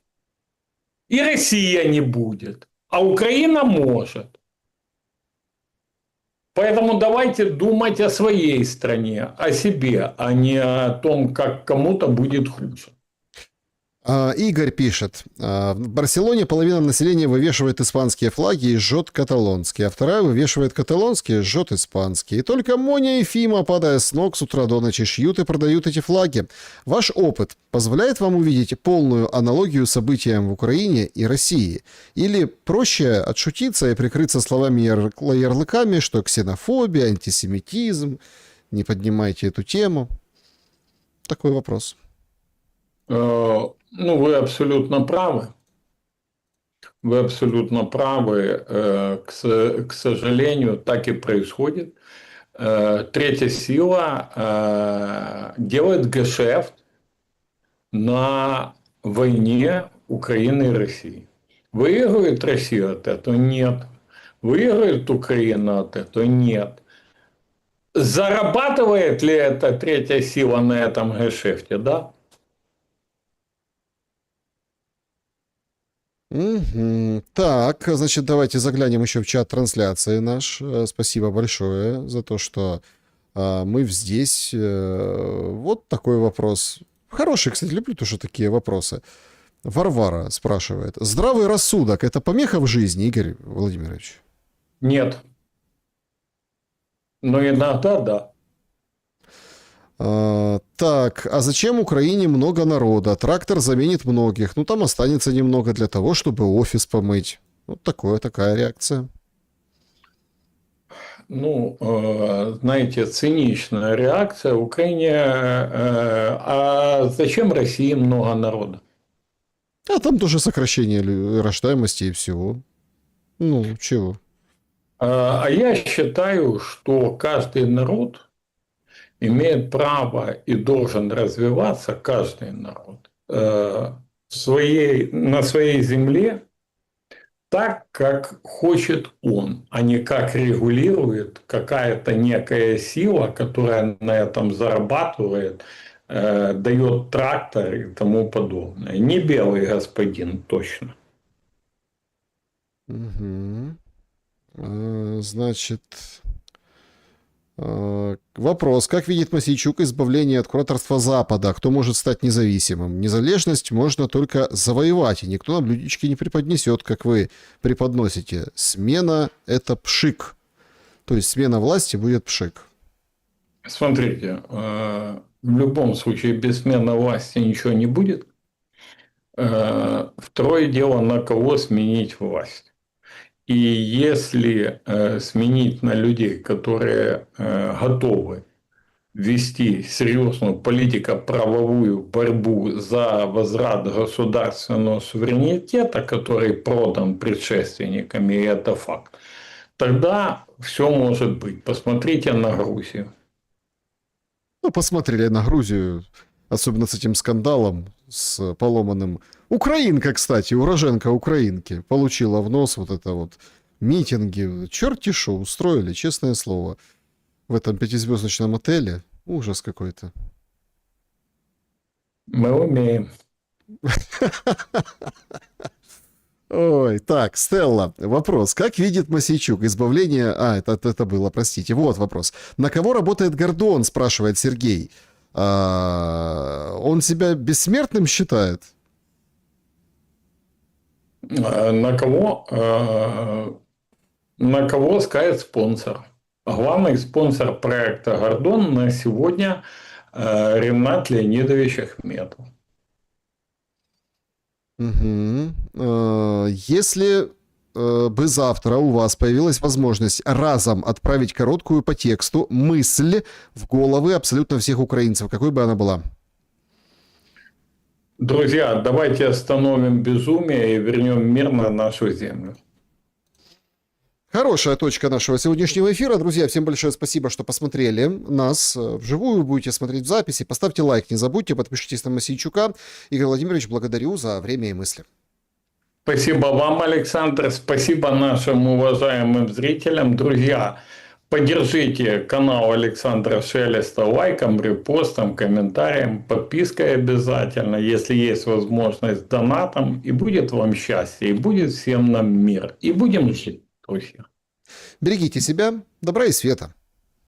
Speaker 2: И Россия не будет. А Украина может. Поэтому давайте думать о своей стране, о себе, а не о том, как кому-то будет хуже.
Speaker 1: Игорь пишет. В Барселоне половина населения вывешивает испанские флаги и жжет каталонские, а вторая вывешивает каталонские и жжет испанские. И только Моня и Фима, падая с ног с утра до ночи, шьют и продают эти флаги. Ваш опыт позволяет вам увидеть полную аналогию событиям в Украине и России? Или проще отшутиться и прикрыться словами-ярлыками, что ксенофобия, антисемитизм, не поднимайте эту тему? Такой вопрос.
Speaker 2: Ну, вы абсолютно правы. Вы абсолютно правы. К сожалению, так и происходит. Третья сила делает гешефт на войне Украины и России. Выигрывает Россия от этого? Нет. Выигрывает Украина от этого? Нет. Зарабатывает ли эта третья сила на этом гешефте? Да.
Speaker 1: Мгм. Так, значит, давайте заглянем еще в чат трансляции наш. Спасибо большое за то, что мы здесь. Вот такой вопрос. Хороший, кстати, люблю тоже такие вопросы. Варвара спрашивает. Здравый рассудок– это помеха в жизни, Игорь Владимирович?
Speaker 2: Нет. Но иногда да.
Speaker 1: Так, а зачем Украине много народа? Трактор заменит многих. Ну, там останется немного для того, чтобы офис помыть. Вот такая реакция.
Speaker 2: Ну, знаете, циничная реакция. В Украине, а зачем России много народа?
Speaker 1: А там тоже сокращение рождаемости и всего. Ну, чего?
Speaker 2: А я считаю, что каждый народ имеет право и должен развиваться, каждый народ, на своей земле так, как хочет он, а не как регулирует какая-то некая сила, которая на этом зарабатывает, дает трактор и тому подобное. Не белый господин точно.
Speaker 1: Угу. Значит, вопрос. Как видит Мосейчук избавление от кураторства Запада? Кто может стать независимым? Незалежность можно только завоевать, и никто на блюдечке не преподнесет, как вы преподносите. Смена– это пшик. То есть смена власти будет пшик.
Speaker 2: Смотрите, в любом случае без смены власти ничего не будет. Второе дело, на кого сменить власть. И если сменить на людей, которые готовы вести серьезную политико-правовую борьбу за возврат государственного суверенитета, который продан предшественниками, и это факт, тогда все может быть. Посмотрите на Грузию.
Speaker 1: Ну, посмотрели на Грузию, особенно с этим скандалом, с поломанным. Украинка, кстати, уроженка украинки, получила в нос вот это вот митинги. Черти шо устроили, честное слово. В этом пятизвездочном отеле. Ужас какой-то.
Speaker 2: Мы умеем.
Speaker 1: Ой, так, Стелла, вопрос. Как видит Мосейчук избавление... это было, простите. Вот вопрос. На кого работает Гордон, спрашивает Сергей. Он себя бессмертным считает?
Speaker 2: На кого? на кого скажет спонсор. Главный спонсор проекта «Гордон» на сегодня Ренат Леонидович Ахметов.
Speaker 1: Если бы завтра у вас появилась возможность разом отправить короткую по тексту мысль в головы абсолютно всех украинцев, какой бы она была?
Speaker 2: Друзья, давайте остановим безумие и вернем мир на нашу землю.
Speaker 1: Хорошая точка нашего сегодняшнего эфира. Друзья, всем большое спасибо, что посмотрели нас вживую, будете смотреть в записи. Поставьте лайк, не забудьте, подпишитесь на Мосейчука. Игорь Владимирович, благодарю за время и мысли.
Speaker 2: Спасибо вам, Александр. Спасибо нашим уважаемым зрителям. Друзья, поддержите канал Александра Шелеста лайком, репостом, комментарием, подпиской обязательно, если есть возможность, донатом. И будет вам счастье, и будет всем нам мир. И будем жить, друзья.
Speaker 1: Берегите себя, добра и света.